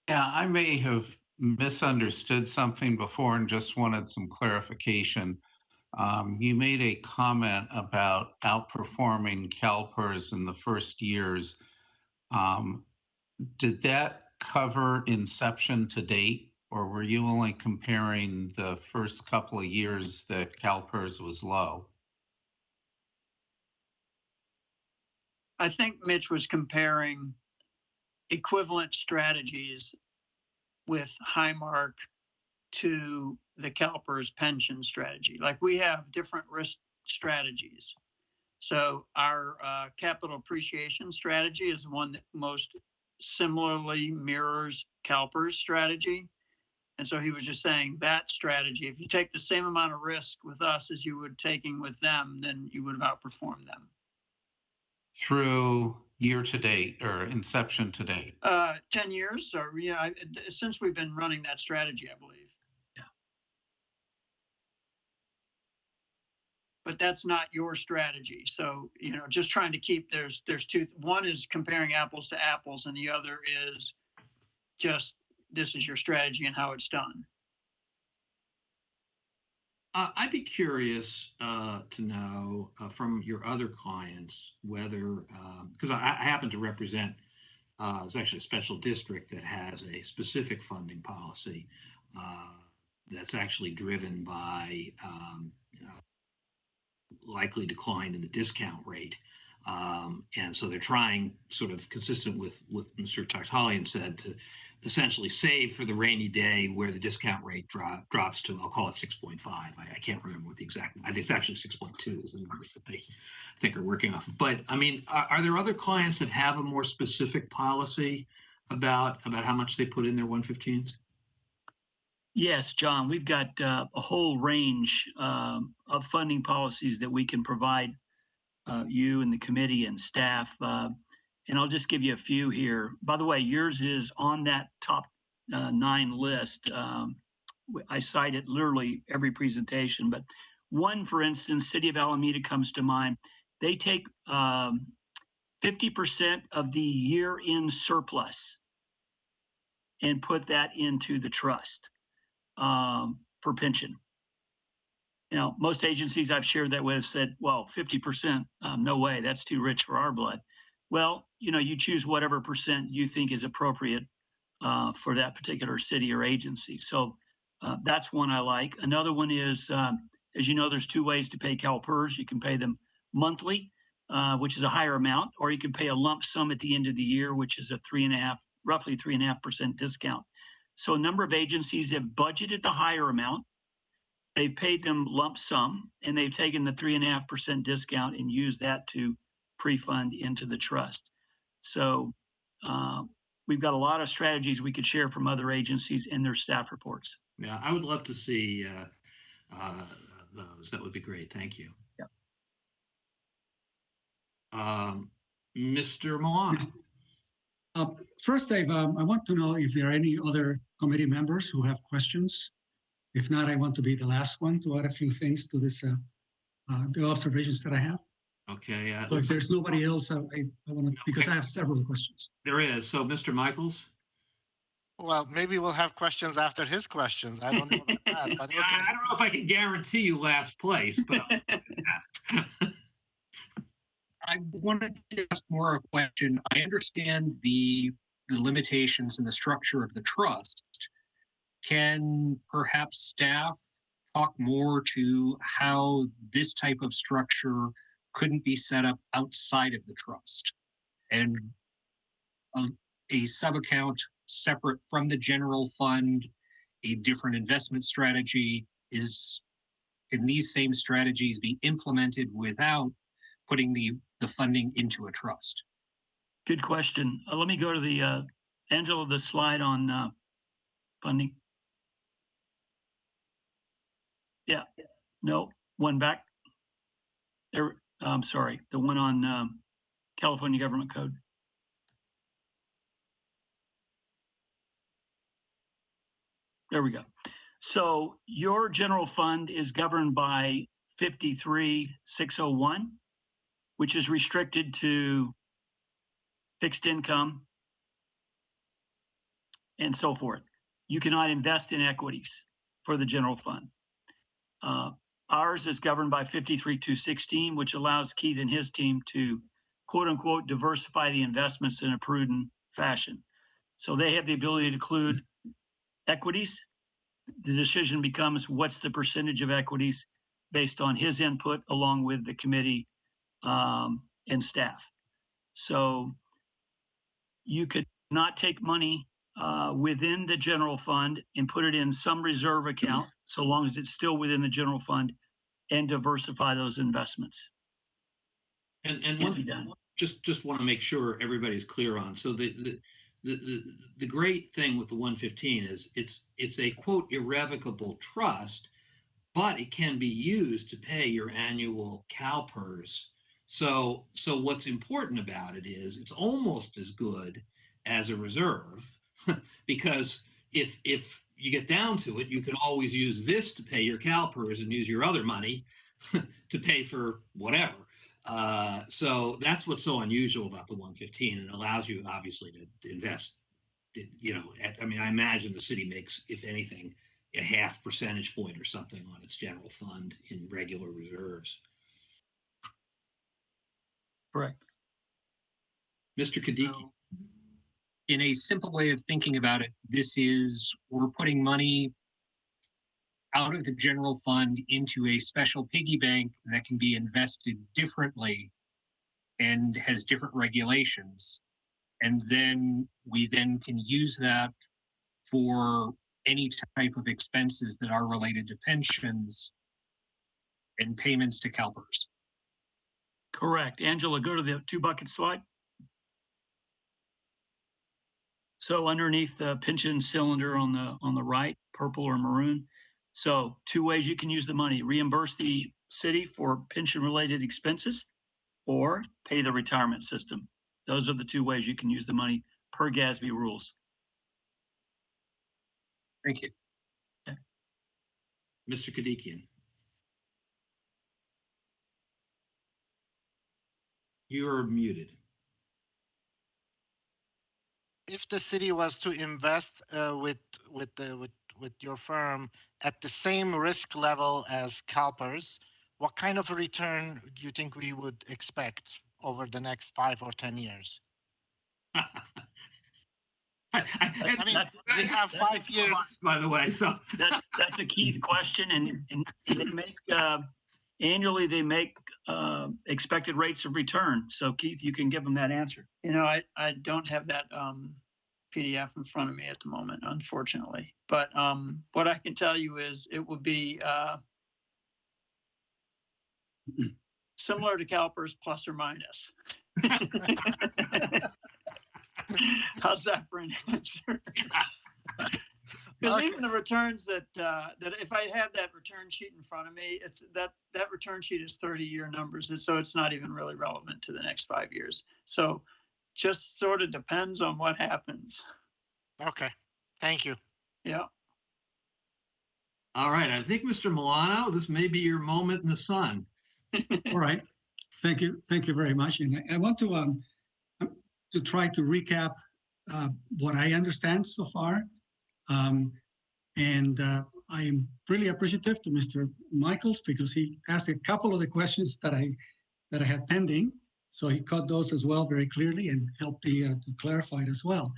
Yeah, I may have misunderstood something before and just wanted some clarification. You made a comment about outperforming Calpers in the first years. Did that cover inception to date, or were you only comparing the first couple of years that Calpers was low?
I think Mitch was comparing equivalent strategies with Highmark to the Calpers pension strategy. Like, we have different risk strategies. So our capital appreciation strategy is the one that most similarly mirrors Calpers strategy. And so he was just saying that strategy, if you take the same amount of risk with us as you would taking with them, then you would have outperformed them.
Through year to date or inception to date?
10 years, or since we've been running that strategy, I believe. but that's not your strategy. So, you know, just trying to keep, there's two, one is comparing apples to apples and the other is just, this is your strategy and how it's done.
I'd be curious to know from your other clients whether, because I happen to represent, it's actually a special district that has a specific funding policy that's actually driven by likely decline in the discount rate. And so they're trying, sort of consistent with Mr. Tartalian said, to essentially save for the rainy day where the discount rate drops to, I'll call it 6.5. I can't remember what the exact, I think it's actually 6.2 is the number that they think are working off. But I mean, are there other clients that have a more specific policy about how much they put in their 115s?
Yes, John, we've got a whole range of funding policies that we can provide you and the committee and staff. And I'll just give you a few here. By the way, yours is on that top 9 list. I cite it literally every presentation, but one, for instance, City of Alameda comes to mind. They take 50% of the year-end surplus and put that into the trust for pension. You know, most agencies I've shared that with said, well, 50%, no way, that's too rich for our blood. Well, you know, you choose whatever percent you think is appropriate for that particular city or agency. So that's one I like. Another one is, as you know, there's 2 ways to pay Calpers. You can pay them monthly, which is a higher amount, or you can pay a lump sum at the end of the year, which is a roughly 3.5% discount. So a number of agencies have budgeted the higher amount. They've paid them lump sum, and they've taken the 3.5% discount and used that to pre-fund into the trust. So we've got a lot of strategies we could share from other agencies in their staff reports.
Yeah, I would love to see those. That would be great. Thank you.
Yeah.
Mr. Milano.
First, Dave, I want to know if there are any other committee members who have questions. If not, I want to be the last one to add a few things to this, the observations that I have.
Okay.
So if there's nobody else, I want to, because I have several questions.
There is. So, Mr. Michaels?
Well, maybe we'll have questions after his questions. I don't know about that, but okay.
I don't know if I can guarantee you last place, but
I wanted to ask more a question. I understand the limitations in the structure of the trust. Can perhaps staff talk more to how this type of structure couldn't be set up outside of the trust, and a sub-account separate from the general fund, a different investment strategy? Can these same strategies be implemented without putting the funding into a trust?
Good question. Let me go to the Angela, the slide on funding. Yeah, no, one back. There, I'm sorry, the one on California Government Code. There we go. So your general fund is governed by 53-601, which is restricted to fixed income and so forth. You cannot invest in equities for the general fund. Ours is governed by 53-216, which allows Keith and his team to quote unquote diversify the investments in a prudent fashion. So they have the ability to include equities. The decision becomes what's the percentage of equities based on his input along with the committee and staff. So you could not take money within the general fund and put it in some reserve account, so long as it's still within the general fund, and diversify those investments.
And one, just want to make sure everybody's clear on. So the great thing with the 115 is it's a quote irrevocable trust, but it can be used to pay your annual Calpers. So what's important about it is it's almost as good as a reserve because if you get down to it, you can always use this to pay your Calpers and use your other money to pay for whatever. So that's what's so unusual about the 115, and it allows you obviously to invest. I mean, I imagine the city makes, if anything, a 0.5 percentage point or something on its general fund in regular reserves.
Correct.
Mr. Kadiki.
So, in a simple way of thinking about it, we're putting money out of the general fund into a special piggy bank that can be invested differently and has different regulations. And then we then can use that for any type of expenses that are related to pensions and payments to Calpers.
Correct. Angela, go to the 2 bucket slide. So underneath the pension cylinder on the right, purple or maroon. So 2 ways you can use the money: reimburse the city for pension related expenses or pay the retirement system. Those are the 2 ways you can use the money per GASB rules.
Thank you.
Okay.
Mr. Kadikian. You're muted.
If the city was to invest with your firm at the same risk level as CalPERS, what kind of a return do you think we would expect over the next 5 or 10 years?
I
mean, we have 5 years,
by the way. So
that's a Keith question, and they make annually they make expected rates of return. So Keith, you can give them that answer.
I don't have that PDF in front of me at the moment, unfortunately. But what I can tell you is it would be similar to CalPERS plus or minus. How's that for an answer? Because even the returns that if I had that return sheet in front of me, it's that return sheet is 30-year numbers, and so it's not even really relevant to the next 5 years. So just sort of depends on what happens.
Okay, thank you.
Yeah.
All right, I think Mr. Milano, this may be your moment in the sun.
All right, thank you very much, and I want to try to recap what I understand so far. And I am really appreciative to Mr. Michaels because he asked a couple of the questions that I had pending. So he caught those as well very clearly and helped to clarify it as well.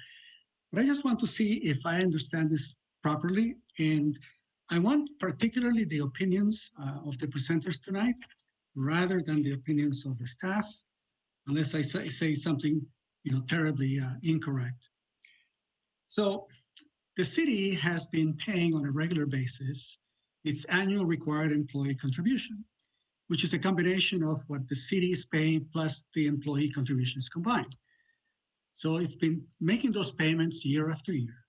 But I just want to see if I understand this properly. And I want particularly the opinions of the presenters tonight rather than the opinions of the staff, unless I say something terribly incorrect. So the city has been paying on a regular basis its annual required employee contribution, which is a combination of what the city is paying plus the employee contributions combined. So it's been making those payments year after year.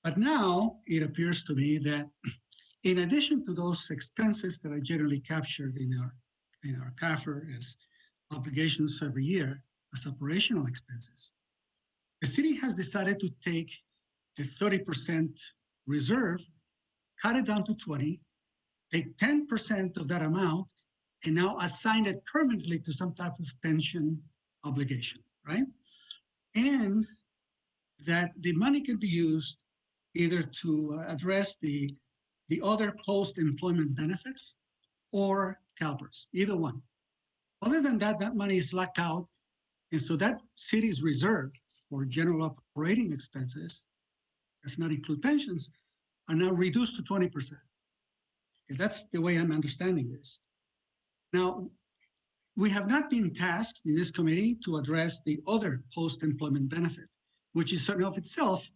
But now it appears to me that in addition to those expenses that are generally captured in our CAFR as obligations every year as operational expenses, the city has decided to take the 30% reserve, cut it down to 20, take 10% of that amount, and now assign it permanently to some type of pension obligation, right? And that the money can be used either to address the other post-employment benefits or CalPERS, either one. Other than that, that money is locked out, and so that city's reserve for general operating expenses, does not include pensions, are now reduced to 20%. Okay, that's the way I'm understanding this. Now, we have not been tasked in this committee to address the other post-employment benefit, which is in of itself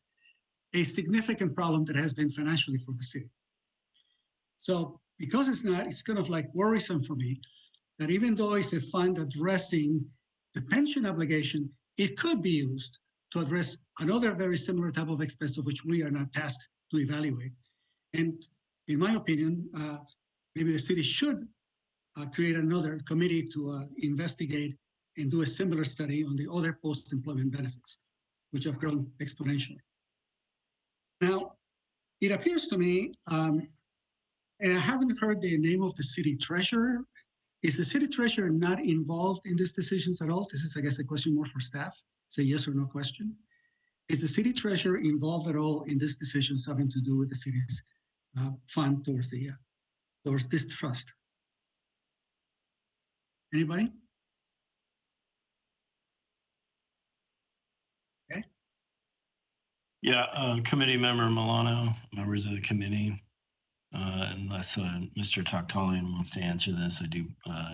a significant problem that has been financially for the city. So because it's not, it's kind of like worrisome for me that even though it's a fund addressing the pension obligation, it could be used to address another very similar type of expense of which we are not tasked to evaluate. And in my opinion, maybe the city should create another committee to investigate and do a similar study on the other post-employment benefits, which have grown exponentially. Now, it appears to me, And I haven't heard the name of the city treasurer. Is the city treasurer not involved in these decisions at all? This is, I guess, a question more for staff. It's a yes or no question. Is the city treasurer involved at all in these decisions having to do with the city's fund towards this trust? Anybody? Okay.
Yeah, committee member Milano, members of the committee. Unless Mr. Toctalian wants to answer this, I do.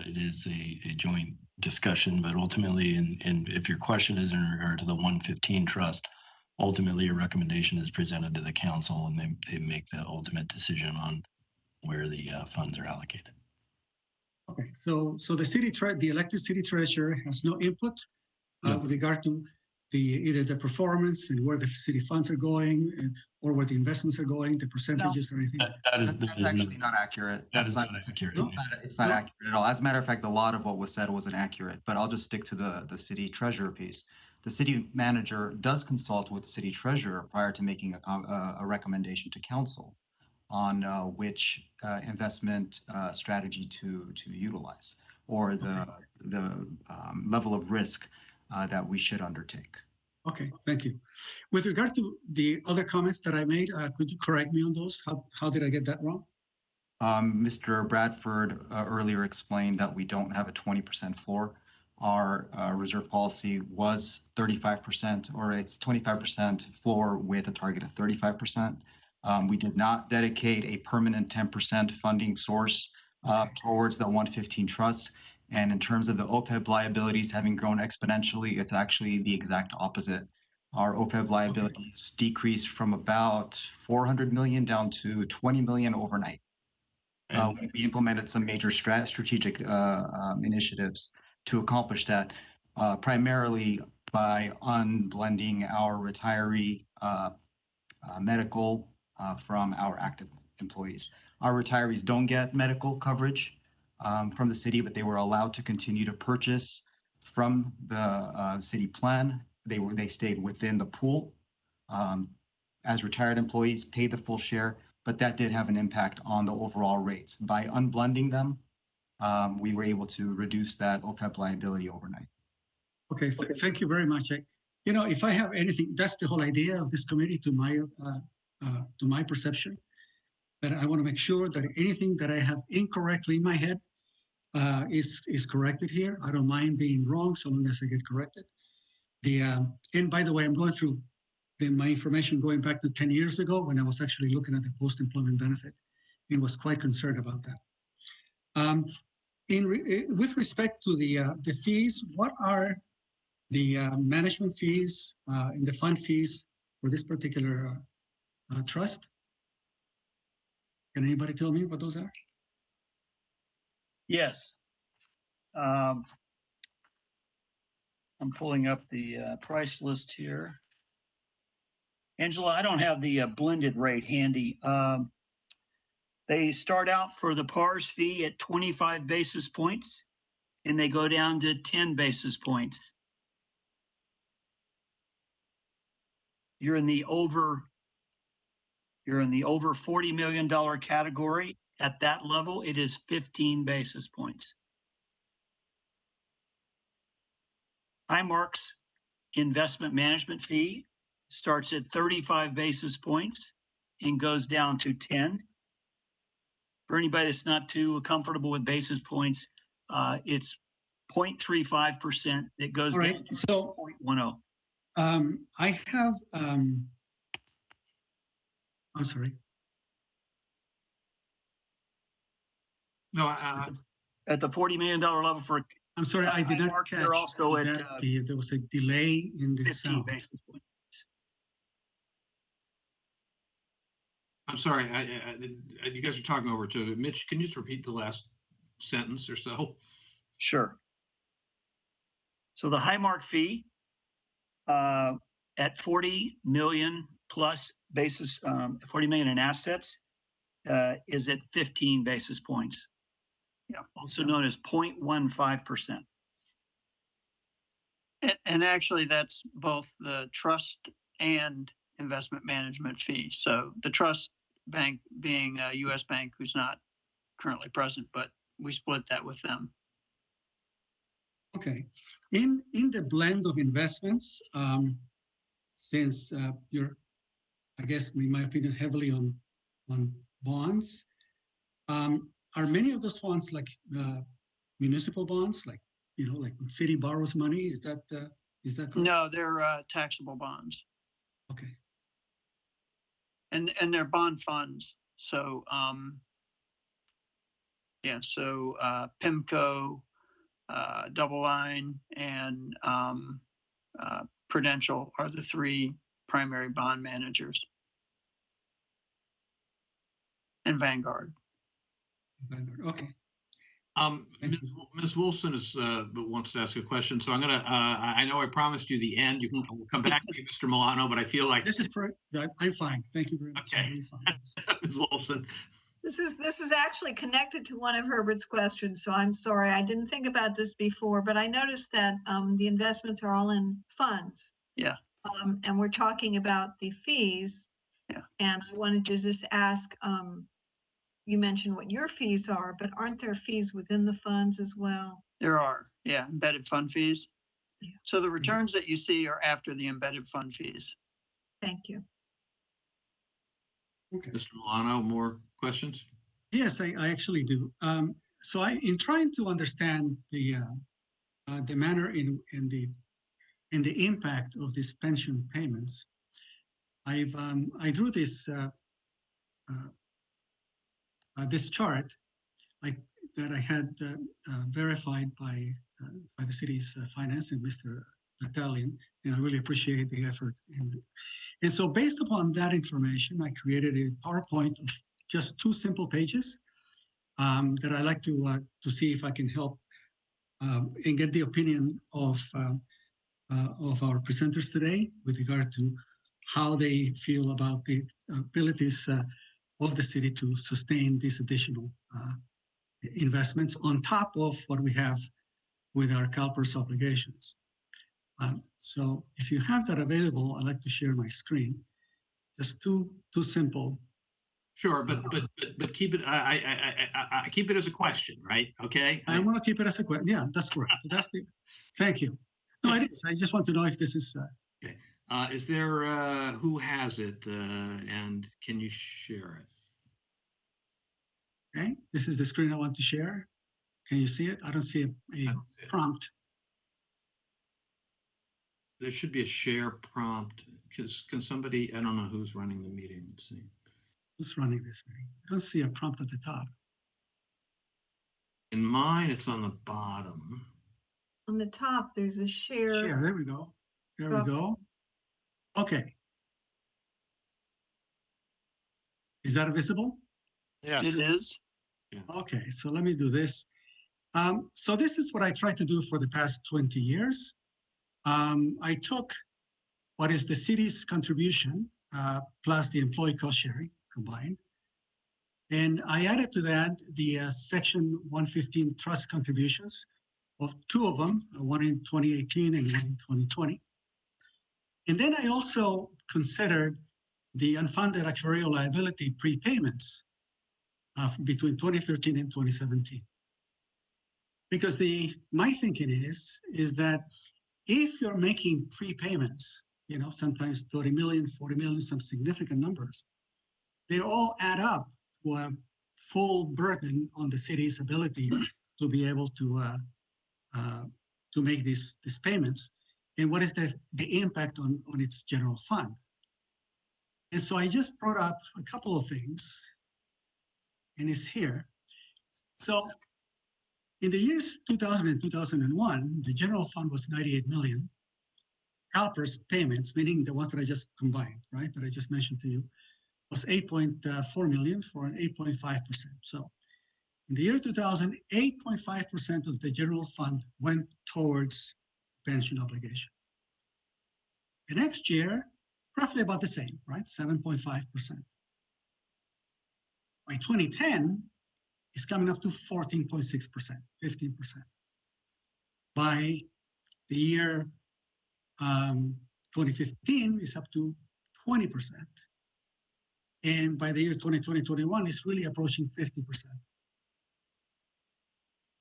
It is a joint discussion, but ultimately, and if your question is in regard to the 115 trust, ultimately a recommendation is presented to the council, and they make the ultimate decision on where the funds are allocated.
Okay, so the elected city treasurer has no input with regard to either the performance and where the city funds are going, or where the investments are going, the percentages or anything.
That's actually not accurate.
That is not accurate.
It's not accurate at all. As a matter of fact, a lot of what was said wasn't accurate, but I'll just stick to the city treasurer piece. The city manager does consult with the city treasurer prior to making a recommendation to council on which investment strategy to utilize, or the level of risk that we should undertake.
Okay, thank you. With regard to the other comments that I made, could you correct me on those? How did I get that wrong?
Mr. Bradford earlier explained that we don't have a 20% floor. Our reserve policy was 35%, or it's 25% floor with a target of 35%. We did not dedicate a permanent 10% funding source towards the 115 trust. And in terms of the OPEB liabilities having grown exponentially, it's actually the exact opposite. Our OPEB liabilities decreased from about 400 million down to 20 million overnight. We implemented some major strategic initiatives to accomplish that, primarily by unblending our retiree medical from our active employees. Our retirees don't get medical coverage from the city, but they were allowed to continue to purchase from the city plan. They stayed within the pool as retired employees, paid the full share, but that did have an impact on the overall rates. By unblending them, we were able to reduce that OPEB liability overnight.
Okay, thank you very much. If I have anything, that's the whole idea of this committee, to my perception, that I want to make sure that anything that I have incorrectly in my head is corrected here. I don't mind being wrong so long as I get corrected. And by the way, I'm going through my information going back to 10 years ago when I was actually looking at the post-employment benefit and was quite concerned about that. With respect to the fees, what are the management fees and the fund fees for this particular trust? Can anybody tell me what those are?
Yes. I'm pulling up the price list here. Angela, I don't have the blended rate handy. They start out for the PARS fee at 25 basis points, and they go down to 10 basis points. You're in the over $40 million category. At that level, it is 15 basis points. Highmark's investment management fee starts at 35 basis points and goes down to 10. For anybody that's not too comfortable with basis points, it's 0.35%. It goes down to 0.10.
I have, I'm sorry.
No,
at the $40 million level for.
I'm sorry, I did not catch
also
that there was a delay in the
15
sound.
basis points.
I'm sorry, you guys are talking over each other. Mitch, can you just repeat the last sentence or so?
Sure. So the Highmark fee at 40 million plus basis, 40 million in assets is at 15 basis points. Yeah, also known as 0.15%.
And actually, that's both the trust and investment management fee. So the trust bank being a U.S. bank who's not currently present, but we split that with them.
Okay. In the blend of investments, since you're, I guess, in my opinion, heavily on bonds, are many of those funds like municipal bonds, like like when city borrows money? Is that correct?
No, they're taxable bonds.
Okay.
And they're bond funds. So yeah, so PIMCO, Double Line, and Prudential are the three primary bond managers. And Vanguard.
Okay.
Ms. Wilson wants to ask a question, so I'm gonna. I know I promised you the end. We'll come back to you, Mr. Milano, but I feel like
this is I'm fine. Thank you very much.
Okay.
I'm fine.
Ms. Wilson.
This is actually connected to one of Herbert's questions, so I'm sorry. I didn't think about this before, but I noticed that the investments are all in funds.
Yeah.
And we're talking about the fees.
Yeah.
And I wanted to just ask, you mentioned what your fees are, but aren't there fees within the funds as well?
There are, yeah, embedded fund fees.
Yeah.
So the returns that you see are after the embedded fund fees.
Thank you.
Okay.
Mr. Milano, more questions?
Yes, I actually do. So in trying to understand the manner in the impact of these pension payments, I drew this this chart that I had verified by the city's finance and Mr. Italian, and I really appreciate the effort. And so based upon that information, I created a PowerPoint of just 2 simple pages that I like to see if I can help and get the opinion of our presenters today with regard to how they feel about the abilities of the city to sustain these additional investments on top of what we have with our Calpers obligations. So if you have that available, I'd like to share my screen. Just two simple.
Sure, but keep it. I keep it as a question, right? Okay.
I want to keep it as a question. Yeah, that's correct. Thank you. No, I just want to know if this is.
Okay. Is there who has it and can you share it?
Okay, this is the screen I want to share. Can you see it? I don't see a prompt.
There should be a share prompt. Can somebody? I don't know who's running the meeting. Let's see.
Who's running this meeting? I don't see a prompt at the top.
In mine, it's on the bottom.
On the top, there's a share.
Share. There we go. There we go. Okay. Is that visible?
Yes. It is.
Yeah.
Okay, so let me do this. So this is what I tried to do for the past 20 years. I took what is the city's contribution plus the employee cost sharing combined. And I added to that the Section 115 trust contributions of 2 of them, one in 2018 and one in 2020. And then I also considered the unfunded actuarial liability prepayments between 2013 and 2017. Because my thinking is that if you're making prepayments, sometimes 30 million, 40 million, some significant numbers, they all add up to a full burden on the city's ability to be able to make these payments. And what is the impact on its general fund? And so I just brought up a couple of things, and it's here. So in the years 2000 and 2001, the general fund was 98 million. Calpers payments, meaning the ones that I just combined, right, that I just mentioned to you, was 8.4 million for an 8.5%. So in the year 2000, 8.5% of the general fund went towards pension obligation. The next year, roughly about the same, right, 7.5%. By 2010, it's coming up to 14.6%, 15%. By the year 2015, it's up to 20%. And by the year 2020-21, it's really approaching 50%.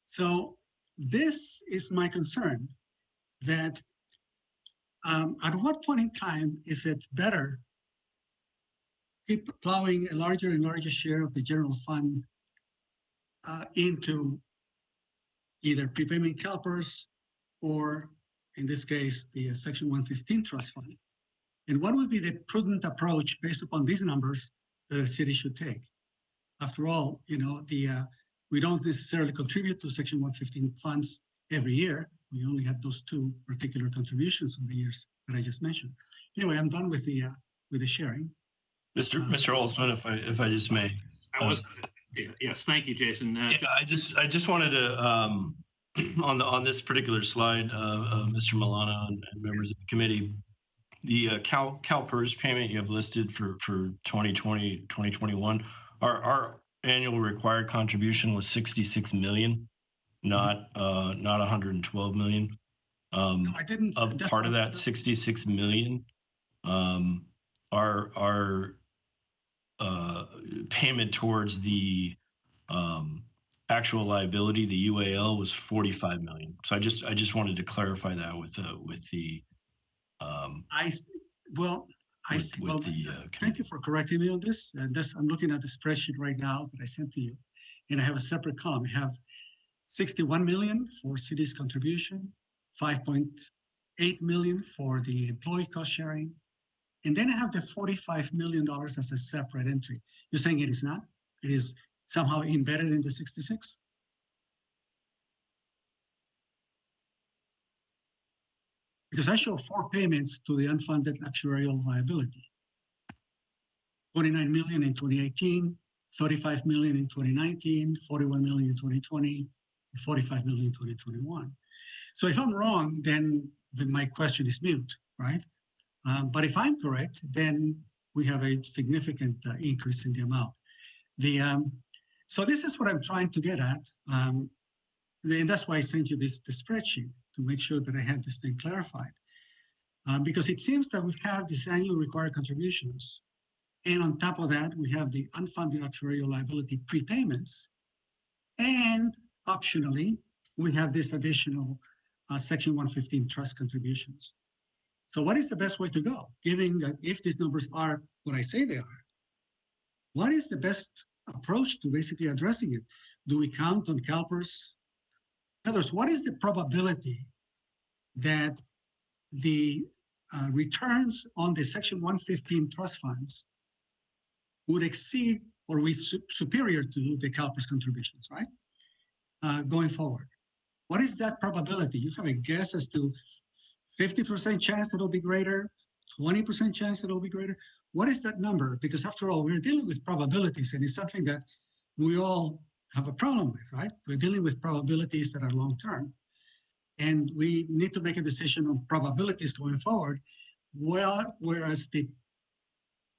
So this is my concern, that at what point in time is it better keep plowing a larger and larger share of the general fund into either prepayment Calpers or, in this case, the Section 115 trust fund? And what would be the prudent approach based upon these numbers that the city should take? After all, we don't necessarily contribute to Section 115 funds every year. We only had those two particular contributions in the years that I just mentioned. Anyway, I'm done with the sharing.
Mr. Holtzman, if I just may.
Yes, thank you, Jason.
I just wanted to on this particular slide, Mr. Milano and members of the committee, the Calpers payment you have listed for 2020, 2021, our annual required contribution was 66 million, not 112 million.
No, I didn't.
Of part of that 66 million, our payment towards the actual liability, the UAL, was 45 million. So I just wanted to clarify that with the
I see. Well, I see. Well, thank you for correcting me on this. And I'm looking at the spreadsheet right now that I sent to you, and I have a separate column. I have 61 million for city's contribution, 5.8 million for the employee cost sharing, and then I have the $45 million as a separate entry. You're saying it is not? It is somehow embedded in the 66? Because I show 4 payments to the unfunded actuarial liability. 29 million in 2018, 35 million in 2019, 41 million in 2020, and 45 million in 2021. So if I'm wrong, then my question is moot, right? But if I'm correct, then we have a significant increase in the amount. So this is what I'm trying to get at. And that's why I sent you the spreadsheet, to make sure that I had this thing clarified. Because it seems that we have these annual required contributions. And on top of that, we have the unfunded actuarial liability prepayments. And optionally, we have this additional Section 115 trust contributions. So what is the best way to go? Given that if these numbers are what I say they are, what is the best approach to basically addressing it? Do we count on Calpers? In other words, what is the probability that the returns on the Section 115 trust funds would exceed or be superior to the Calpers contributions, right? Going forward. What is that probability? You have a guess as to 50% chance that it'll be greater, 20% chance that it'll be greater? What is that number? Because after all, we're dealing with probabilities, and it's something that we all have a problem with, right? We're dealing with probabilities that are long-term, and we need to make a decision on probabilities going forward, whereas the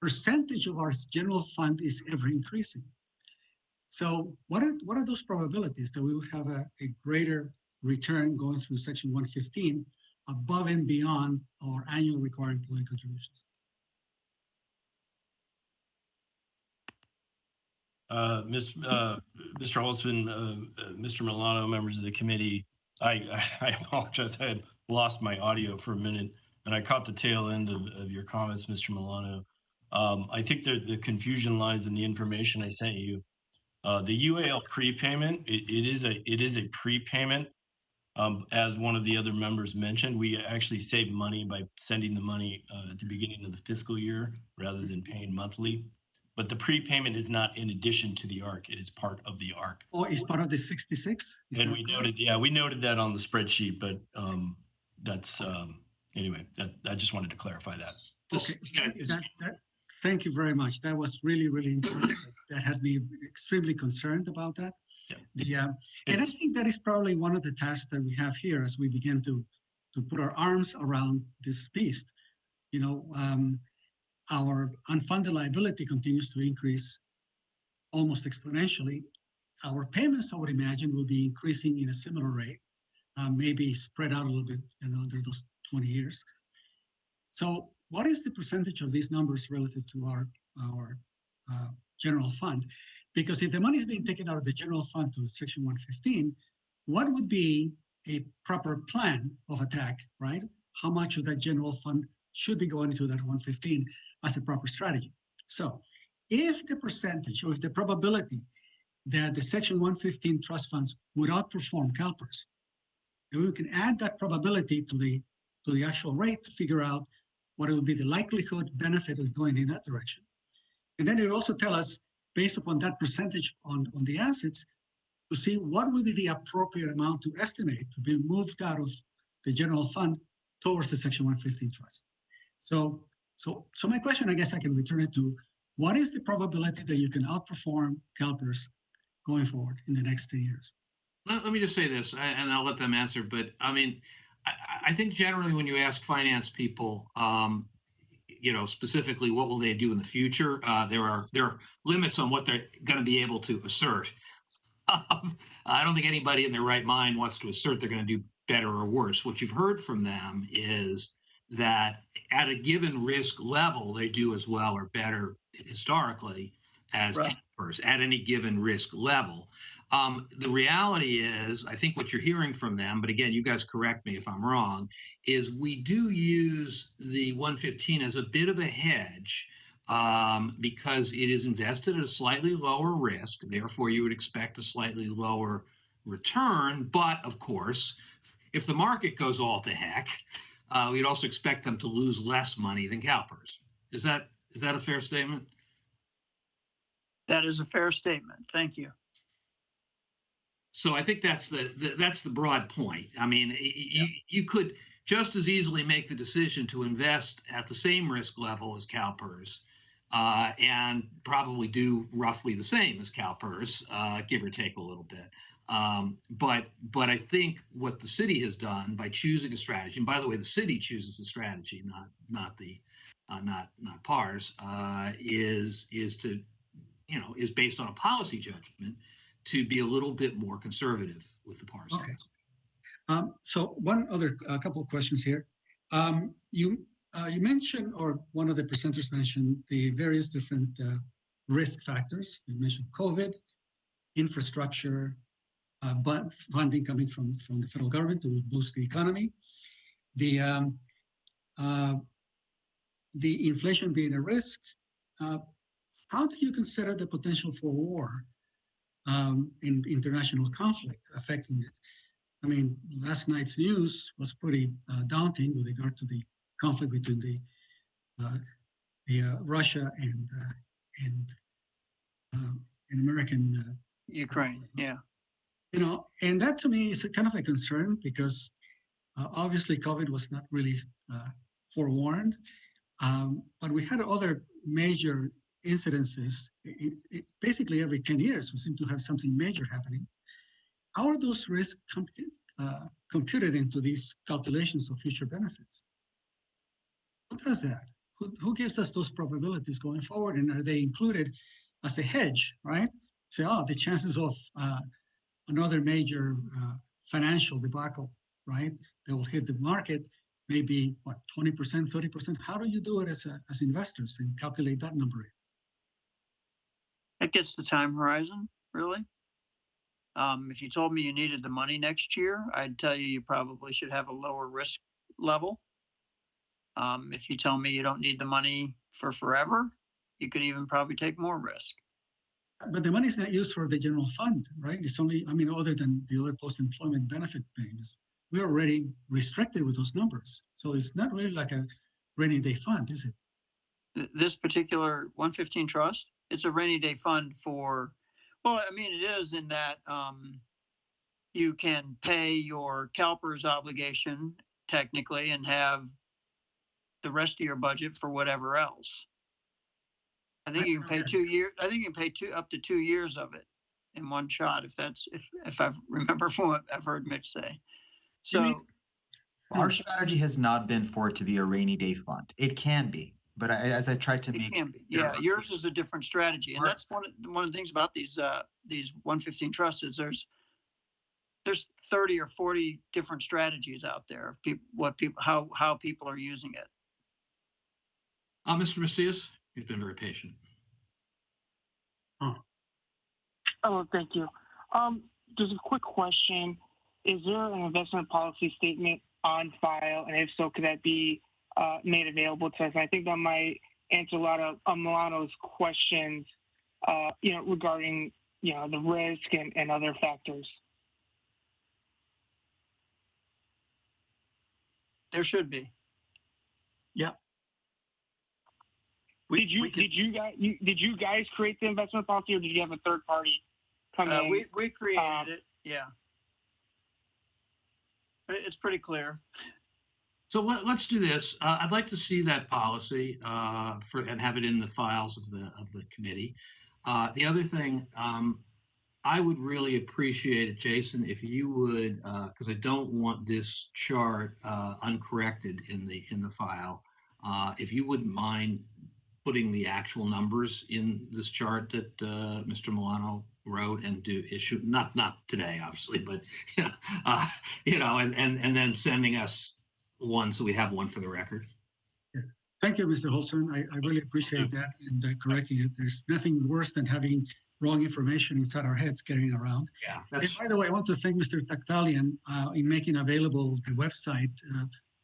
percentage of our general fund is ever increasing. So what are those probabilities that we would have a greater return going through Section 115 above and beyond our annual required employee contributions?
Mr. Holtzman, Mr. Milano, members of the committee, I apologize. I had lost my audio for a minute, and I caught the tail end of your comments, Mr. Milano. I think the confusion lies in the information I sent you. The UAL prepayment, it is a prepayment. As one of the other members mentioned, we actually save money by sending the money at the beginning of the fiscal year rather than paying monthly. But the prepayment is not in addition to the ARC. It is part of the ARC.
Oh, it's part of the 66?
And we noted that on the spreadsheet, but that's, anyway, I just wanted to clarify that.
Okay, thank you very much. That was really, really important. That had me extremely concerned about that. Yeah. And I think that is probably one of the tasks that we have here as we begin to put our arms around this beast. Our unfunded liability continues to increase almost exponentially. Our payments, I would imagine, will be increasing in a similar rate, maybe spread out a little bit under those 20 years. So what is the percentage of these numbers relative to our general fund? Because if the money is being taken out of the general fund to Section 115, what would be a proper plan of attack, right? How much of that general fund should be going into that 115 as a proper strategy. So if the percentage or if the probability that the Section 115 trust funds would outperform Calpers, then we can add that probability to the actual rate to figure out what it would be the likelihood benefit of going in that direction. And then it will also tell us, based upon that percentage on the assets, to see what would be the appropriate amount to estimate to be moved out of the general fund towards the Section 115 trust. So my question, I guess I can return it to, what is the probability that you can outperform Calpers going forward in the next 10 years?
Let me just say this, and I'll let them answer, but I mean, I think generally when you ask finance people, specifically what will they do in the future, there are limits on what they're going to be able to assert. I don't think anybody in their right mind wants to assert they're going to do better or worse. What you've heard from them is that at a given risk level, they do as well or better historically as Calpers at any given risk level. The reality is, I think what you're hearing from them, but again, you guys correct me if I'm wrong, is we do use the 115 as a bit of a hedge because it is invested at a slightly lower risk. Therefore, you would expect a slightly lower return. But of course, if the market goes all to heck, we'd also expect them to lose less money than Calpers. Is that a fair statement?
That is a fair statement. Thank you.
So I think that's the broad point. I mean, you could just as easily make the decision to invest at the same risk level as Calpers and probably do roughly the same as Calpers, give or take a little bit. But I think what the city has done by choosing a strategy, and by the way, the city chooses the strategy, not PARS, is based on a policy judgment to be a little bit more conservative with the PARS.
Okay. So one other couple of questions here. You mentioned, or one of the presenters mentioned, the various different risk factors. You mentioned COVID, infrastructure, funding coming from the federal government to boost the economy, the inflation being a risk. How do you consider the potential for war in international conflict affecting it? I mean, last night's news was pretty daunting with regard to the conflict between the Russia and American
Ukraine. Yeah.
And that to me is a kind of a concern because obviously COVID was not really forewarned, but we had other major incidences. Basically every 10 years, we seem to have something major happening. How are those risks computed into these calculations of future benefits? Who does that? Who gives us those probabilities going forward? And are they included as a hedge, right? Say, the chances of another major financial debacle, right, that will hit the market may be, 20%, 30%? How do you do it as investors and calculate that number?
That gets the time horizon, really. If you told me you needed the money next year, I'd tell you probably should have a lower risk level. If you tell me you don't need the money for forever, you could even probably take more risk.
But the money is not used for the general fund, right? It's only, other than the other post-employment benefit payments, we're already restricted with those numbers. So it's not really like a rainy day fund, is it?
This particular 115 trust, it's a rainy day fund for, it is in that you can pay your Calpers obligation technically and have the rest of your budget for whatever else. I think you can pay 2 years. I think you can pay up to 2 years of it in one shot, if I remember from what I've heard Mitch say. So
our strategy has not been for it to be a rainy day fund. It can be, but as I tried to make
it can be. Yeah, yours is a different strategy, and that's one of the things about these 115 trusts is there's 30 or 40 different strategies out there of how people are using it.
Mr. Macias, you've been very patient.
Oh, thank you. Just a quick question. is there an investment policy statement on file? And if so, could that be made available to us? And I think that might answer a lot of Milano's questions, regarding, the risk and other factors.
There should be.
Yeah.
Did you guys create the investment policy, or did you have a third party come in?
We created it. Yeah. It's pretty clear.
So let's do this. I'd like to see that policy and have it in the files of the committee. The other thing, I would really appreciate it, Jason, if you would, because I don't want this chart uncorrected in the file. If you wouldn't mind putting the actual numbers in this chart that Mr. Milano wrote and do issue, not today, obviously, but and then sending us one so we have one for the record.
Yes. Thank you, Mr. Holzman. I really appreciate that and correcting it. There's nothing worse than having wrong information inside our heads getting around.
Yeah.
And by the way, I want to thank Mr. Tactalian in making available the website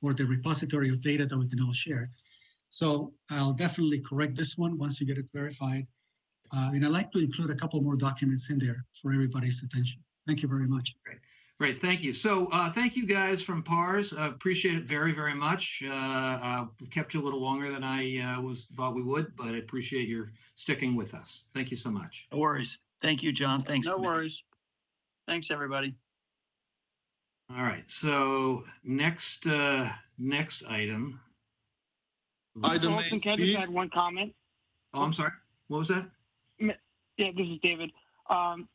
or the repository of data that we can all share. So I'll definitely correct this one once you get it verified. And I'd like to include a couple more documents in there for everybody's attention. Thank you very much.
Great, thank you. So thank you guys from PARS. Appreciate it very, very much. We've kept you a little longer than I thought we would, but I appreciate your sticking with us. Thank you so much.
No worries. Thank you, John. Thanks.
No worries. Thanks, everybody.
All right. So next item.
Item Olson, can I just add one comment?
Oh, I'm sorry. What was that?
Yeah, this is David. I'm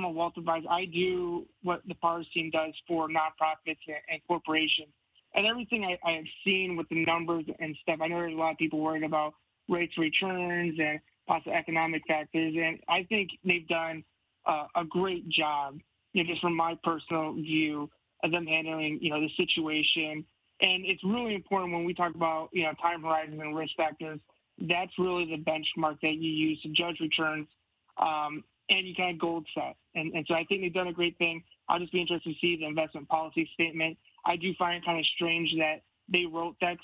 a wealth advisor. I do what the PARS team does for nonprofits and corporations. And everything I have seen with the numbers and stuff, I know there's a lot of people worried about rates of returns and possible economic factors. And I think they've done a great job, just from my personal view of them handling, the situation. And it's really important when we talk about, time horizons and risk factors. That's really the benchmark that you use to judge returns. And you kind of gold set. And so I think they've done a great thing. I'll just be interested to see the investment policy statement. I do find it kind of strange that they wrote that.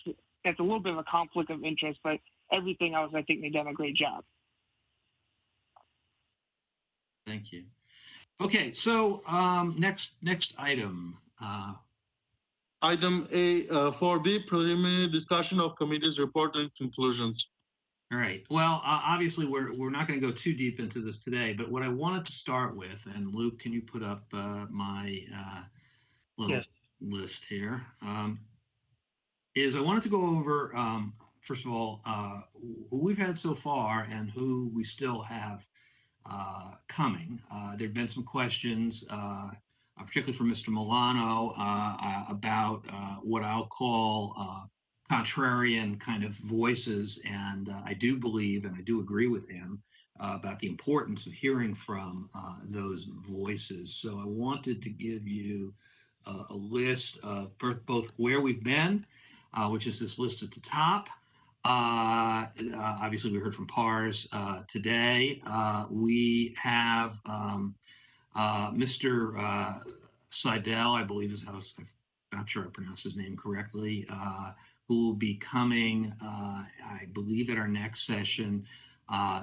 That's a little bit of a conflict of interest, but everything else, I think they've done a great job.
Thank you. Okay, so next item.
Item 4B, preliminary discussion of committee's report and conclusions.
All right. Well, obviously, we're not going to go too deep into this today, but what I wanted to start with, and Luke, can you put up my little list here? Is I wanted to go over, first of all, who we've had so far and who we still have coming. There have been some questions, particularly from Mr. Milano, about what I'll call contrarian kind of voices. And I do believe, and I do agree with him about the importance of hearing from those voices. So I wanted to give you a list of both where we've been, which is this list at the top. Obviously, we heard from PARS today. We have Mr. Seidel, I believe is how, I'm not sure I pronounced his name correctly, who will be coming, I believe, at our next session.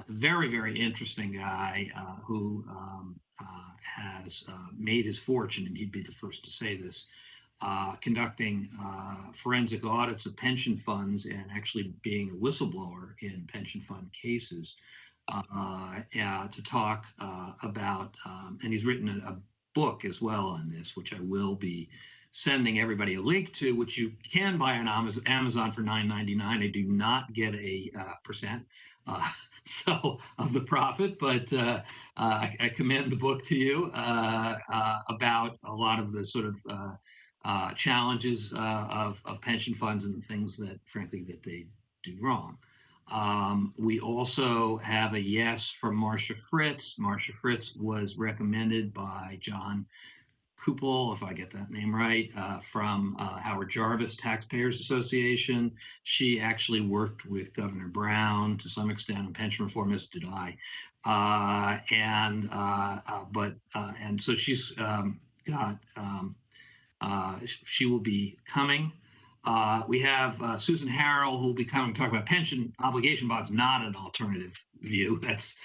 Very, very interesting guy who has made his fortune, and he'd be the first to say this, conducting forensic audits of pension funds and actually being a whistleblower in pension fund cases to talk about, and he's written a book as well on this, which I will be sending everybody a link to, which you can buy on Amazon for $9.99. I do not get a percent so of the profit, but I commend the book to you about a lot of the sort of challenges of pension funds and the things that, frankly, that they do wrong. We also have a yes from Marcia Fritz. Marcia Fritz was recommended by John Kupel, if I get that name right, from Howard Jarvis Taxpayers Association. She actually worked with Governor Brown to some extent on pension reform, as did I. And so she's got, she will be coming. We have Susan Harrell, who will be coming to talk about pension obligation bonds, not an alternative view. That's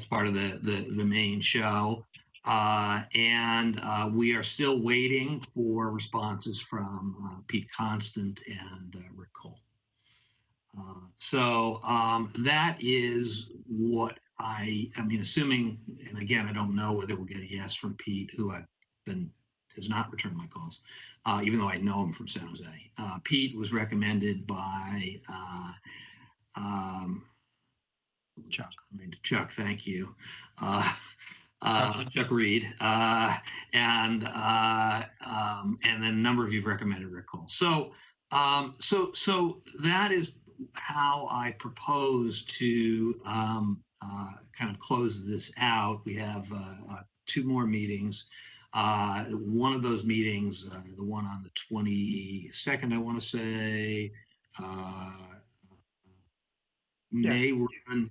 part of the main show. And we are still waiting for responses from Pete Constant and Rick Cole. So that is what I mean, assuming, and again, I don't know whether we'll get a yes from Pete, who has not returned my calls, even though I know him from San Jose. Pete was recommended by
Chuck.
Chuck, thank you. Chuck Reed, and then a number of you have recommended Rick Cole. So that is how I propose to kind of close this out. We have 2 more meetings. One of those meetings, the one on the 22nd, I want to say, may run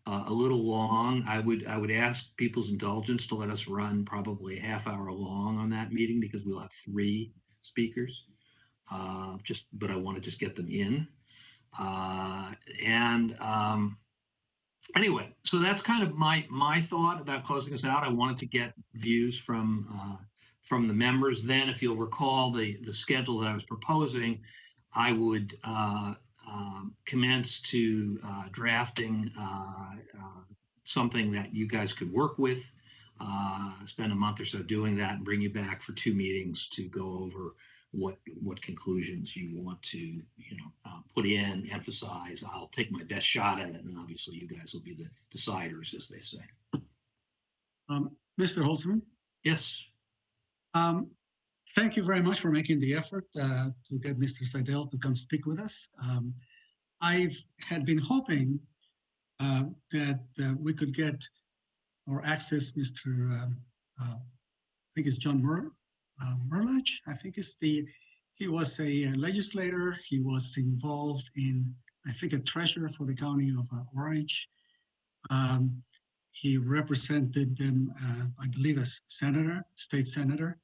a little long. I would ask people's indulgence to let us run probably a half hour long on that meeting, because we'll have 3 speakers. But I want to just get them in. Anyway, so that's kind of my thought about closing us out. I wanted to get views from the members. Then, if you'll recall the schedule that I was proposing, I would commence to drafting something that you guys could work with, spend a month or so doing that, and bring you back for 2 meetings to go over what conclusions you want to put in, emphasize. I'll take my best shot at it, and obviously you guys will be the deciders, as they say.
Mr. Holtzman?
Yes.
Thank you very much for making the effort to get Mr. Seidel to come speak with us. I had been hoping that we could get or access Mr. I think it's John Merlach. I think he was a legislator. He was involved in, I think, a treasurer for the county of Orange. He represented them, I believe, as state senator.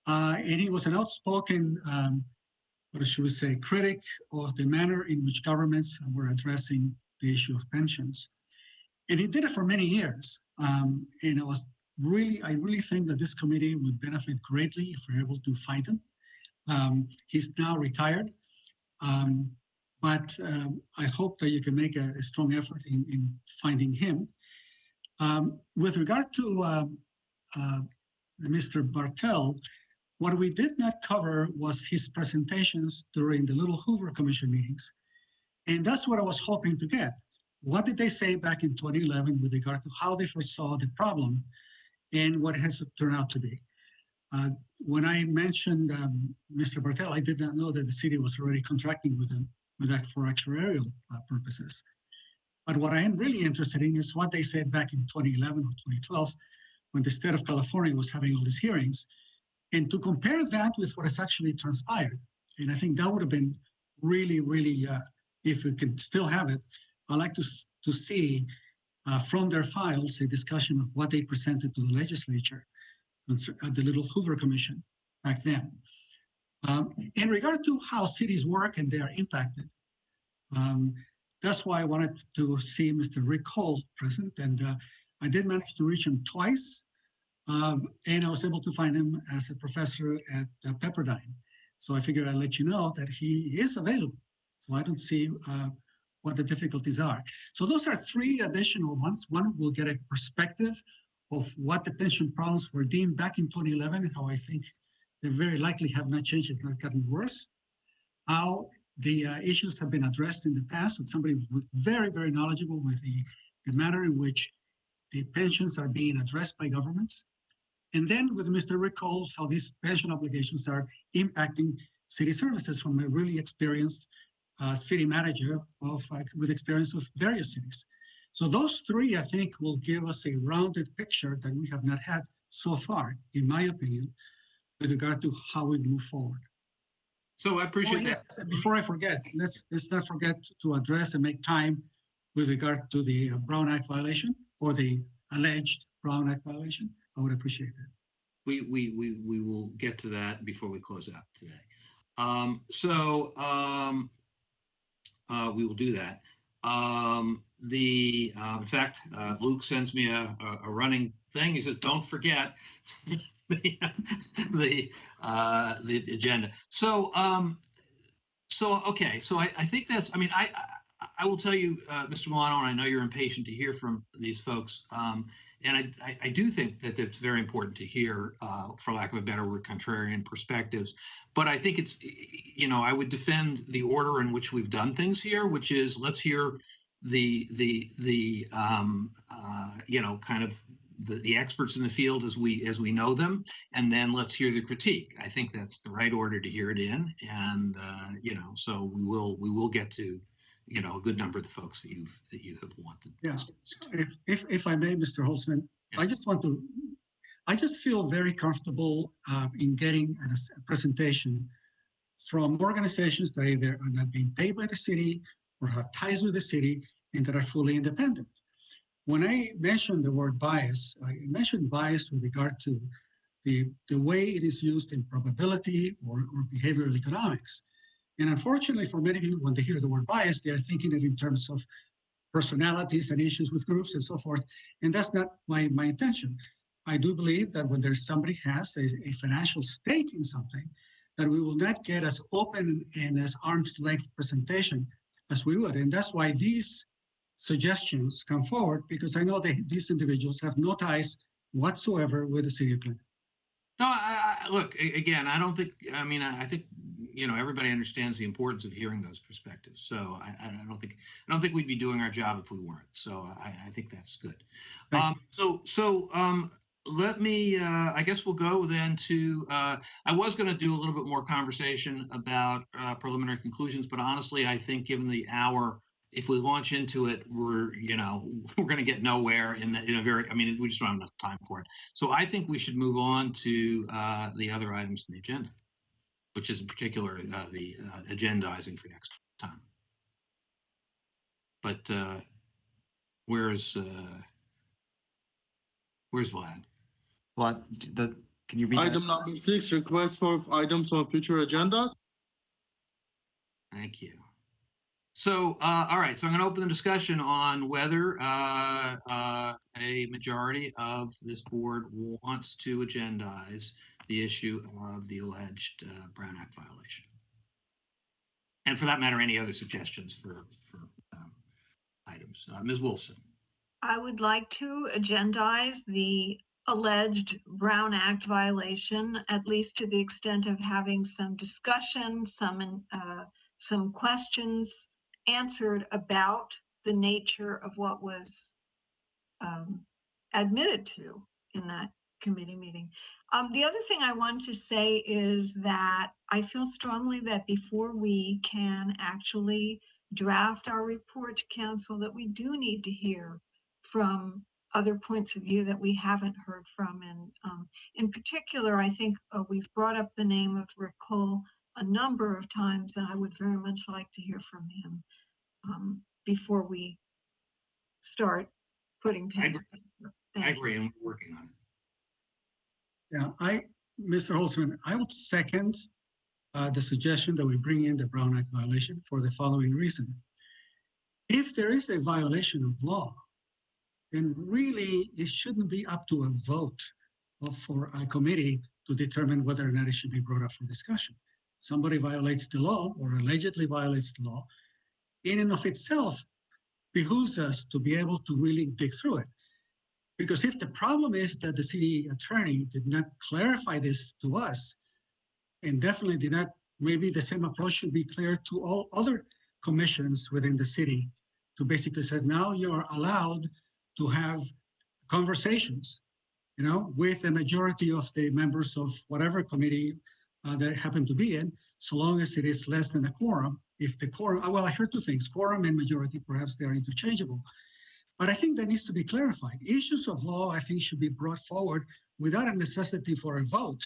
And he was an outspoken, what should we say, critic of the manner in which governments were addressing the issue of pensions. And he did it for many years. And I really think that this committee would benefit greatly if we're able to find him. He's now retired, but I hope that you can make a strong effort in finding him. With regard to Mr. Bartel, what we did not cover was his presentations during the Little Hoover Commission meetings. And that's what I was hoping to get. What did they say back in 2011 with regard to how they foresaw the problem and what it has turned out to be? When I mentioned Mr. Bartel, I did not know that the city was already contracting with him for actuarial purposes. But what I am really interested in is what they said back in 2011 or 2012, when the state of California was having all these hearings, and to compare that with what has actually transpired. And I think that would have been really, really, if we can still have it, I'd like to see from their files a discussion of what they presented to the legislature at the Little Hoover Commission back then. In regard to how cities work and they are impacted, that's why I wanted to see Mr. Rick Cole present, and I did manage to reach him twice, and I was able to find him as a professor at Pepperdine. So I figured I'd let you know that he is available. So I don't see what the difficulties are. So those are 3 additional ones. One, will get a perspective of what the pension problems were deemed back in 2011 and how I think they very likely have not changed, if not gotten worse. How the issues have been addressed in the past with somebody with very, very knowledgeable with the manner in which the pensions are being addressed by governments. And then with Mr. Rick Cole, how these pension obligations are impacting city services from a really experienced city manager with experience of various cities. So those three, I think, will give us a rounded picture that we have not had so far, in my opinion, with regard to how we move forward.
So I appreciate that.
Before I forget, let's not forget to address and make time with regard to the Brown Act violation or the alleged Brown Act violation. I would appreciate that.
We will get to that before we close out today. We will do that. In fact, Luke sends me a running thing. He says, "Don't forget the agenda." So okay. So I think that's. I mean, I will tell you, Mr. Milano, and I know you're impatient to hear from these folks. And I do think that it's very important to hear, for lack of a better word, contrarian perspectives. But I think it's, I would defend the order in which we've done things here, which is let's hear kind of the experts in the field as we know them, and then let's hear the critique. I think that's the right order to hear it in, and so we will get to a good number of the folks that you have wanted.
Yeah. If I may, Mr. Holtzman, yeah. I just feel very comfortable in getting a presentation from organizations that either are not being paid by the city or have ties with the city and that are fully independent. When I mentioned the word bias, I mentioned bias with regard to the way it is used in probability or behavioral economics. And unfortunately, for many people, when they hear the word bias, they are thinking it in terms of personalities and issues with groups and so forth. And that's not my intention. I do believe that when there's somebody has a financial stake in something, that we will not get as open and as arm's length presentation as we would. And that's why these suggestions come forward, because I know that these individuals have no ties whatsoever with the city of Clinton.
No, look, again, I don't think, I think, everybody understands the importance of hearing those perspectives. So I don't think we'd be doing our job if we weren't. So I think that's good. Let me, I guess we'll go then to, I was going to do a little bit more conversation about preliminary conclusions, but honestly, I think given the hour, if we launch into it, we're going to get nowhere in a very, we just don't have enough time for it. So I think we should move on to the other items on the agenda, which is in particular the agendizing for next time. But where's Vlad?
Vlad, can you read
item number 6, request for items on future agendas?
Thank you. So, all right, so I'm going to open the discussion on whether a majority of this board wants to agendize the issue of the alleged Brown Act violation. And for that matter, any other suggestions for items. Ms. Wilson.
I would like to agendize the alleged Brown Act violation, at least to the extent of having some discussion, some questions answered about the nature of what was admitted to in that committee meeting. The other thing I wanted to say is that I feel strongly that before we can actually draft our report to council, that we do need to hear from other points of view that we haven't heard from. And in particular, I think we've brought up the name of Rick Cole a number of times, and I would very much like to hear from him before we start putting pen to paper.
I agree, and we're working on it.
Yeah, Mr. Holtzman, I would second the suggestion that we bring in the Brown Act violation for the following reason. If there is a violation of law, then really it shouldn't be up to a vote for a committee to determine whether or not it should be brought up for discussion. Somebody violates the law or allegedly violates the law, in and of itself behooves us to be able to really dig through it. Because if the problem is that the city attorney did not clarify this to us, and definitely did not, maybe the same approach should be clear to all other commissions within the city to basically say, now you're allowed to have conversations, with the majority of the members of whatever committee that happen to be in, so long as it is less than a quorum. If the quorum, well, I heard two things, quorum and majority, perhaps they are interchangeable. But I think that needs to be clarified. Issues of law, I think, should be brought forward without a necessity for a vote,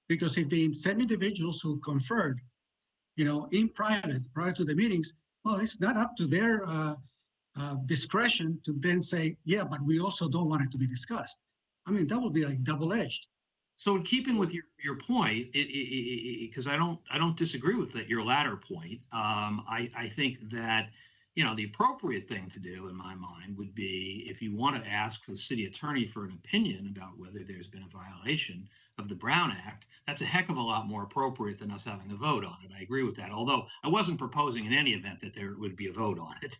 because if the same individuals who conferred, in private prior to the meetings, well, it's not up to their discretion to then say, yeah, but we also don't want it to be discussed. I mean, that would be like double-edged.
So in keeping with your point, because I don't disagree with that, your latter point. I think that the appropriate thing to do in my mind would be, if you want to ask the city attorney for an opinion about whether there's been a violation of the Brown Act, that's a heck of a lot more appropriate than us having a vote on it. I agree with that. Although I wasn't proposing in any event that there would be a vote on it.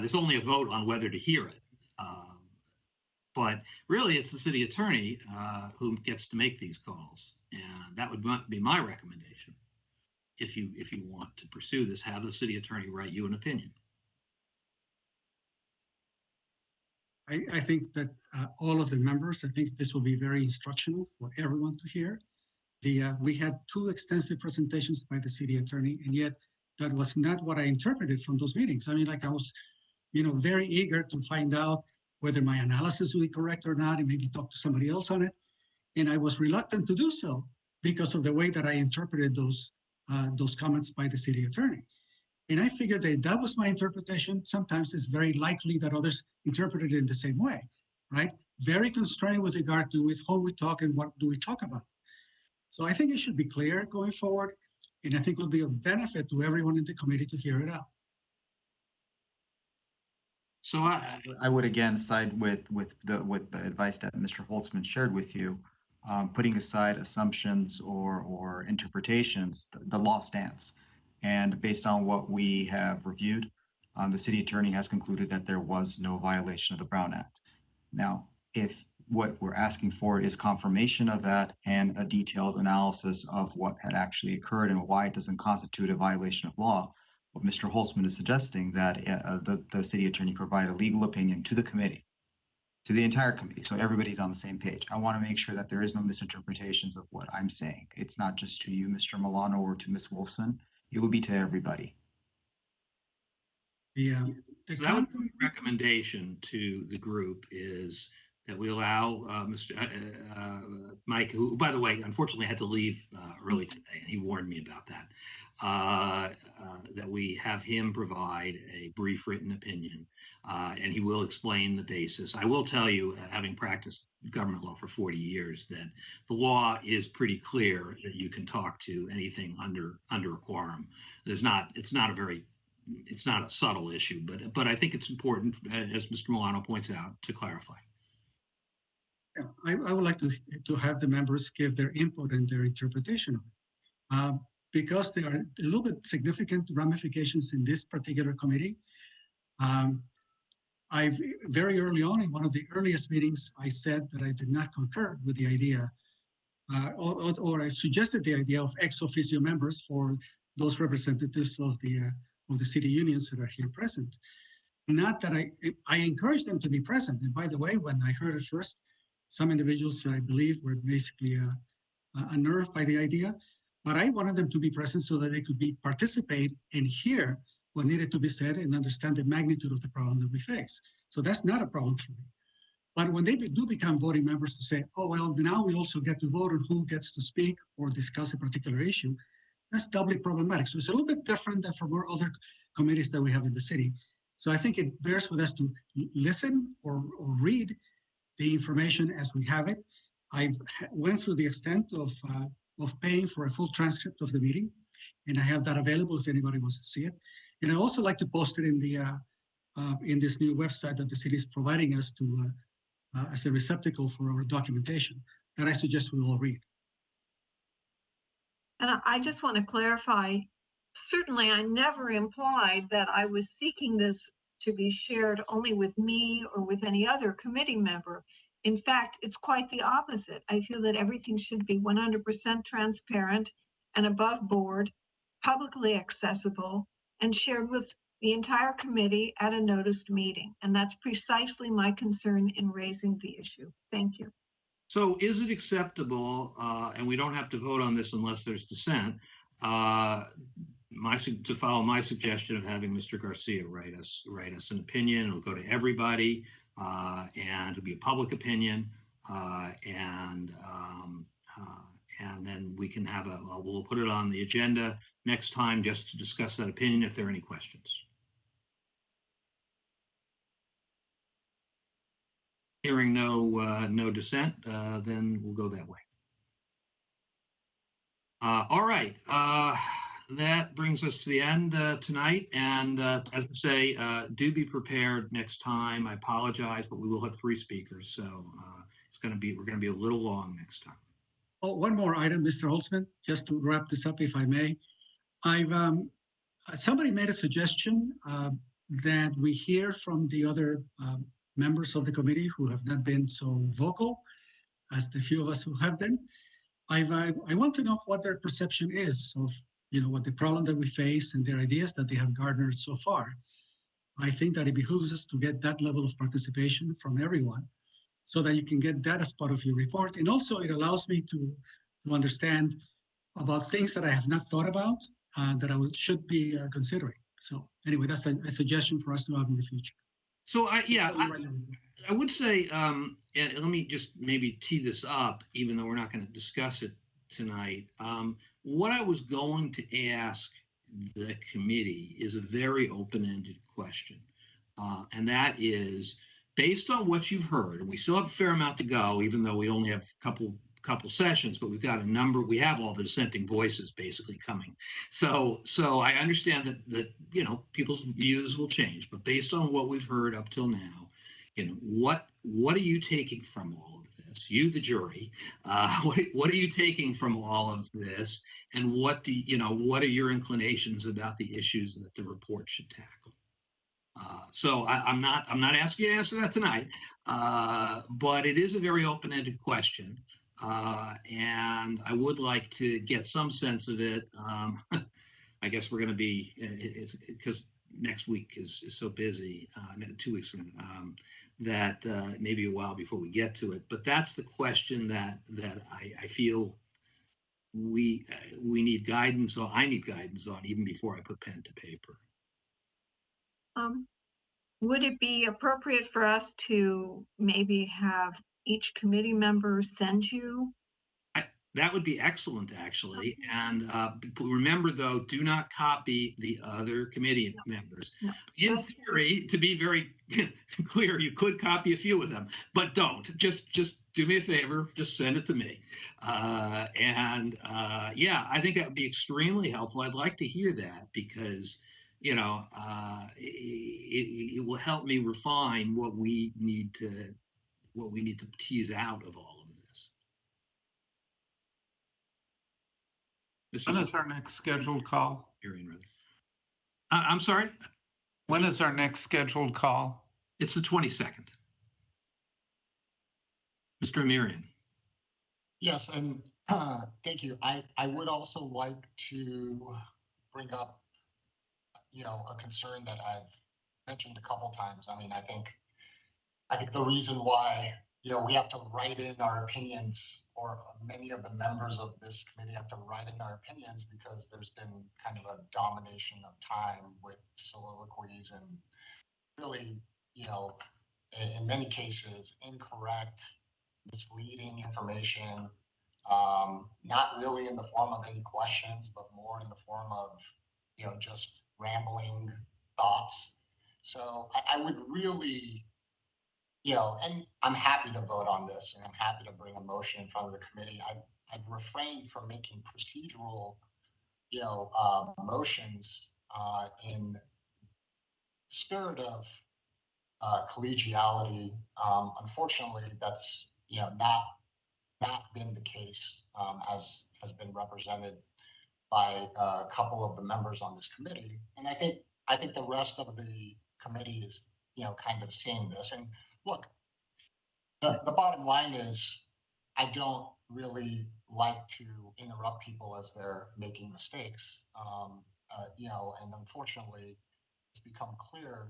There's only a vote on whether to hear it. But really, it's the city attorney who gets to make these calls, and that would be my recommendation. If you want to pursue this, have the city attorney write you an opinion.
I think that all of the members, I think this will be very instructional for everyone to hear. We had 2 extensive presentations by the city attorney, and yet that was not what I interpreted from those meetings. I mean, like I was, very eager to find out whether my analysis would be correct or not, and maybe talk to somebody else on it. And I was reluctant to do so because of the way that I interpreted those comments by the city attorney. And I figured that that was my interpretation. Sometimes it's very likely that others interpreted it in the same way, right? Very constrained with regard to with whom we talk and what do we talk about. So I think it should be clear going forward, and I think it will be of benefit to everyone in the committee to hear it out.
So
I would again side with the advice that Mr. Holtzman shared with you, putting aside assumptions or interpretations. The law stands, and based on what we have reviewed, the city attorney has concluded that there was no violation of the Brown Act. Now, if what we're asking for is confirmation of that and a detailed analysis of what had actually occurred and why it doesn't constitute a violation of law, what Mr. Holtzman is suggesting that the city attorney provide a legal opinion to the committee, to the entire committee, so everybody's on the same page. I want to make sure that there is no misinterpretations of what I'm saying. It's not just to you, Mr. Milano, or to Ms. Wolfson. It would be to everybody.
Yeah.
So that would be a recommendation to the group is that we allow Mr. Mike, who, by the way, unfortunately had to leave early today, and he warned me about that, that we have him provide a brief written opinion, and he will explain the basis. I will tell you, having practiced government law for 40 years, that the law is pretty clear that you can talk to anything under a quorum. It's not a subtle issue, but I think it's important, as Mr. Milano points out, to clarify.
Yeah, I would like to have the members give their input and their interpretation of it. Because there are a little bit significant ramifications in this particular committee. I've very early on in one of the earliest meetings, I said that I did not concur with the idea, or I suggested the idea of ex officio members for those representatives of the city unions that are here present. Not that I encourage them to be present. And by the way, when I heard it first, some individuals, I believe, were basically unnerved by the idea, but I wanted them to be present so that they could participate and hear what needed to be said and understand the magnitude of the problem that we face. So that's not a problem for me. But when they do become voting members to say, oh, well, now we also get to vote on who gets to speak or discuss a particular issue, that's doubly problematic. So it's a little bit different than from our other committees that we have in the city. So I think it bears with us to listen or read the information as we have it. I went through the extent of paying for a full transcript of the meeting, and I have that available if anybody wants to see it. And I also like to post it in this new website that the city is providing us to as a receptacle for our documentation that I suggest we all read.
And I just want to clarify, certainly I never implied that I was seeking this to be shared only with me or with any other committee member. In fact, it's quite the opposite. I feel that everything should be 100% transparent and above board, publicly accessible, and shared with the entire committee at a noticed meeting. And that's precisely my concern in raising the issue. Thank you.
So is it acceptable, and we don't have to vote on this unless there's dissent, to follow my suggestion of having Mr. Garcia write us an opinion. It'll go to everybody, and it'll be a public opinion, and then we can have we'll put it on the agenda next time just to discuss that opinion if there are any questions. Hearing no dissent, then we'll go that way. All right. That brings us to the end tonight. And as I say, do be prepared next time. I apologize, but we will have 3 speakers. So we're going to be a little long next time.
Oh, one more item, Mr. Holtzman, just to wrap this up, if I may. Somebody made a suggestion that we hear from the other members of the committee who have not been so vocal as the few of us who have been. I want to know what their perception is of, what the problem that we face and their ideas that they have garnered so far. I think that it behooves us to get that level of participation from everyone so that you can get that as part of your report. And also it allows me to understand about things that I have not thought about that I should be considering. So anyway, that's a suggestion for us to have in the future.
So I would say, and let me just maybe tee this up, even though we're not going to discuss it tonight. What I was going to ask the committee is a very open-ended question. And that is, based on what you've heard, and we still have a fair amount to go, even though we only have a couple sessions, but we've got a number, we have all the dissenting voices basically coming. So I understand that people's views will change, but based on what we've heard up till now, what are you taking from all of this? You, the jury, what are you taking from all of this? And what are your inclinations about the issues that the report should tackle? So I'm not asking you to answer that tonight, but it is a very open-ended question. And I would like to get some sense of it. I guess we're going to be, because next week is so busy, 2 weeks from now, that maybe a while before we get to it. But that's the question that I feel we need guidance on. I need guidance on even before I put pen to paper.
Would it be appropriate for us to maybe have each committee member send you?
That would be excellent, actually. And remember, though, do not copy the other committee members.
No.
In theory, to be very clear, you could copy a few of them, but don't. Just do me a favor. Just send it to me. Yeah, I think that would be extremely helpful. I'd like to hear that because, it will help me refine what we need to tease out of all of this.
When is our next scheduled call?
I'm sorry?
When is our next scheduled call?
It's the 22nd. Mr. Amirian.
Yes, and thank you. I would also like to bring up, a concern that I've mentioned a couple times. I mean, I think the reason why, we have to write in our opinions, or many of the members of this committee have to write in our opinions, because there's been kind of a domination of time with soliloquies and really, in many cases, incorrect, misleading information, not really in the form of any questions, but more in the form of, just rambling thoughts. So I would really, and I'm happy to vote on this, and I'm happy to bring a motion in front of the committee. I'd refrain from making procedural, motions in spirit of collegiality. Unfortunately, that's not been the case, as has been represented by a couple of the members on this committee. And I think the rest of the committee is, kind of seeing this. And look, the bottom line is, I don't really like to interrupt people as they're making mistakes. And unfortunately, it's become clear,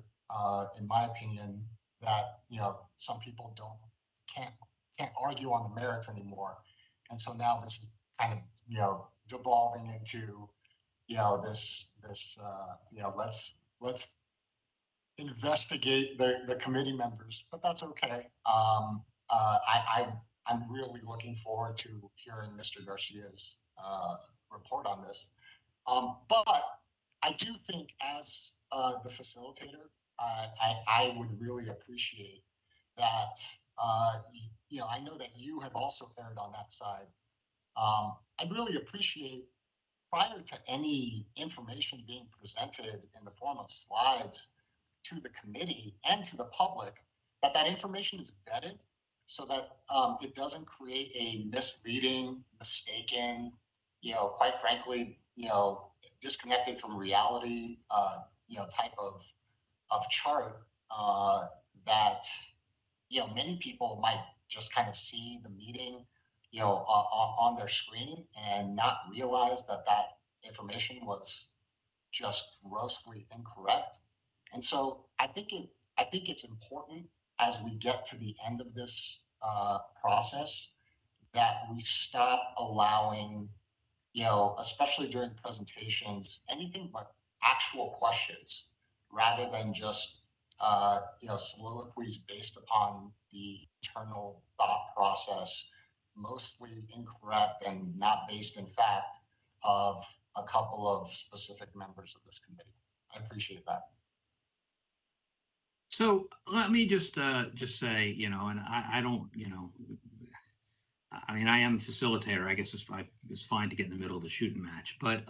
in my opinion, that some people can't argue on the merits anymore, and so now this is kind of devolving into let's investigate the committee members, but that's okay. I'm really looking forward to hearing Mr. Garcia's report on this. But I do think as the facilitator, I would really appreciate that, I know that you have also erred on that side. I'd really appreciate, prior to any information being presented in the form of slides to the committee and to the public, that information is vetted so that it doesn't create a misleading, mistaken, quite frankly, disconnected from reality, type of chart that, many people might just kind of see the meeting, on their screen and not realize that information was just grossly incorrect. And so I think it's important as we get to the end of this process that we stop allowing, especially during presentations, anything but actual questions, rather than just soliloquies based upon the internal thought process, mostly incorrect and not based in fact, of a couple of specific members of this committee. I appreciate that.
So let me just say, and I don't, I mean, I am a facilitator. I guess it's fine to get in the middle of a shooting match, but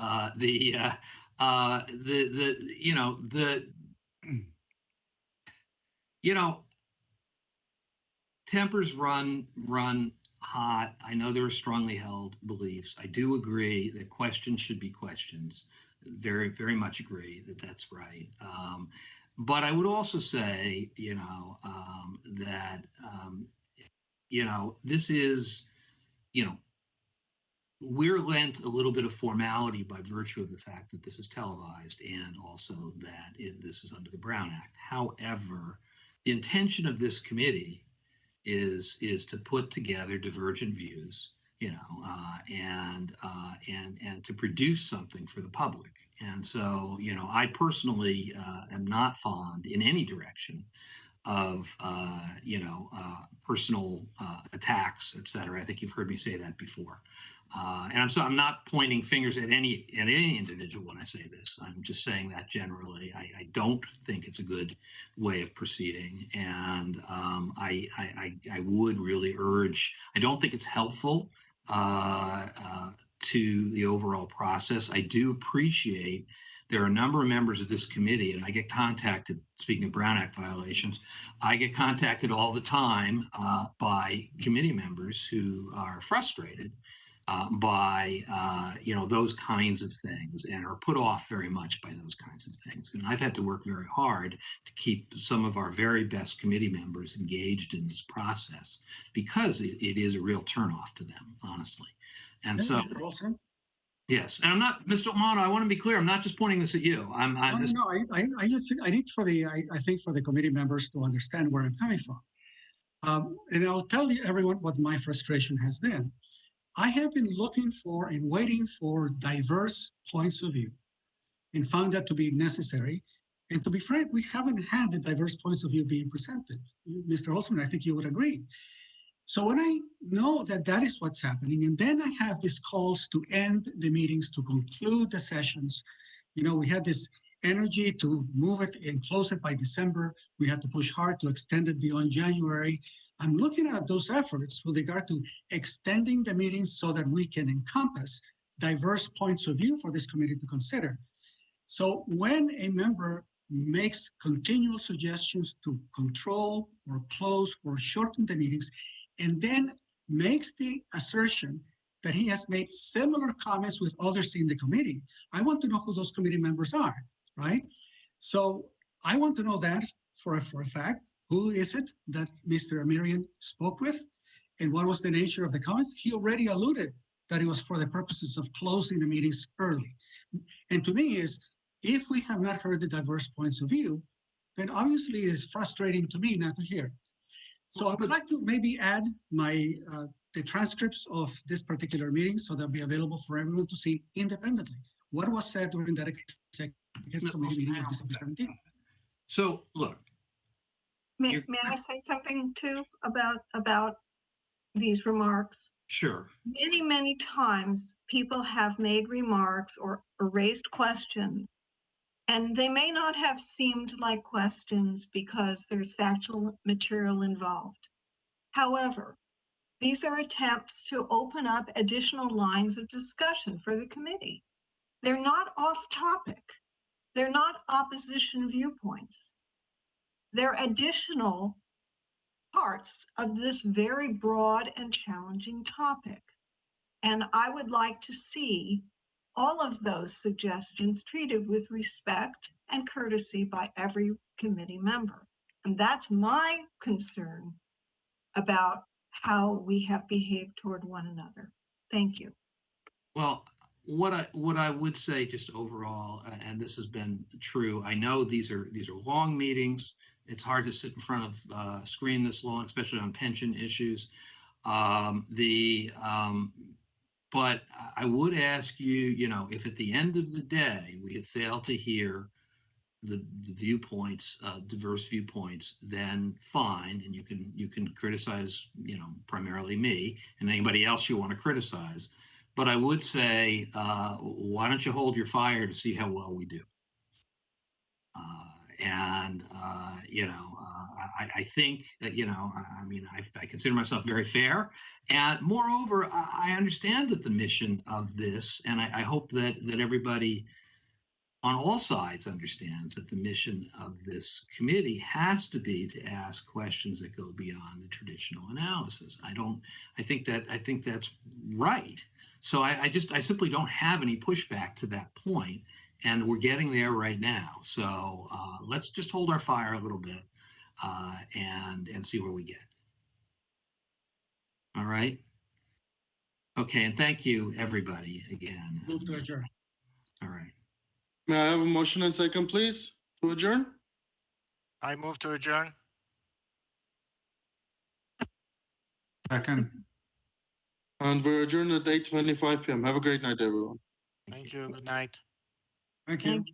tempers run hot. I know there are strongly held beliefs. I do agree that questions should be questions. Very, very much agree that that's right. But I would also say, that, this is, we're lent a little bit of formality by virtue of the fact that this is televised and also that this is under the Brown Act. However, the intention of this committee is to put together divergent views, and to produce something for the public. And so, I personally am not fond in any direction of personal attacks, et cetera. I think you've heard me say that before. And I'm not pointing fingers at any individual when I say this. I'm just saying that generally. I don't think it's a good way of proceeding, and I would really urge. I don't think it's helpful to the overall process. I do appreciate there are a number of members of this committee, and I get contacted, speaking of Brown Act violations, I get contacted all the time by committee members who are frustrated by those kinds of things and are put off very much by those kinds of things. And I've had to work very hard to keep some of our very best committee members engaged in this process because it is a real turnoff to them, honestly. And so, yes, and I'm not, Mr. Amano, I want to be clear. I'm not just pointing this at you.
I need I think for the committee members to understand where I'm coming from. And I'll tell you everyone what my frustration has been. I have been looking for and waiting for diverse points of view and found that to be necessary. And to be frank, we haven't had the diverse points of view being presented. Mr. Holtzman, I think you would agree. So when I know that that is what's happening, and then I have these calls to end the meetings, to conclude the sessions, we had this energy to move it and close it by December. We had to push hard to extend it beyond January. I'm looking at those efforts with regard to extending the meetings so that we can encompass diverse points of view for this committee to consider. So when a member makes continual suggestions to control or close or shorten the meetings, and then makes the assertion that he has made similar comments with others in the committee, I want to know who those committee members are, right? So I want to know that for a fact. Who is it that Mr. Amirian spoke with? And what was the nature of the comments? He already alluded that it was for the purposes of closing the meetings early. And to me is, if we have not heard the diverse points of view, then obviously it is frustrating to me not to hear. So I would like to maybe add the transcripts of this particular meeting so they'll be available for everyone to see independently. what was said during that executive committee meeting of December 17th?
So look,
May I say something too about these remarks?
sure.
Many times people have made remarks or raised questions, and they may not have seemed like questions because there's factual material involved. However, these are attempts to open up additional lines of discussion for the committee. They're not off topic. They're not opposition viewpoints. They're additional parts of this very broad and challenging topic. And I would like to see all of those suggestions treated with respect and courtesy by every committee member. And that's my concern about how we have behaved toward one another. Thank you.
Well, what I would say just overall, and this has been true, I know these are long meetings. It's hard to sit in front of a screen this long, especially on pension issues. But I would ask you, if at the end of the day we have failed to hear the viewpoints, diverse viewpoints, then fine, and you can criticize, primarily me and anybody else you want to criticize. But I would say, why don't you hold your fire to see how well we do? I think that, I consider myself very fair. And moreover, I understand that the mission of this, and I hope that everybody on all sides understands that the mission of this committee has to be to ask questions that go beyond the traditional analysis. I think that's right. So I simply don't have any pushback to that point, and we're getting there right now. So let's just hold our fire a little bit and see where we get. All right. Okay, and thank you everybody again.
Move to adjourn.
All right.
May I have a motion and second, please, to adjourn?
I move to adjourn.
Second.
And we're adjourned at 8:25 p.m. Have a great night, everyone.
Thank you. Good night.
Thank you.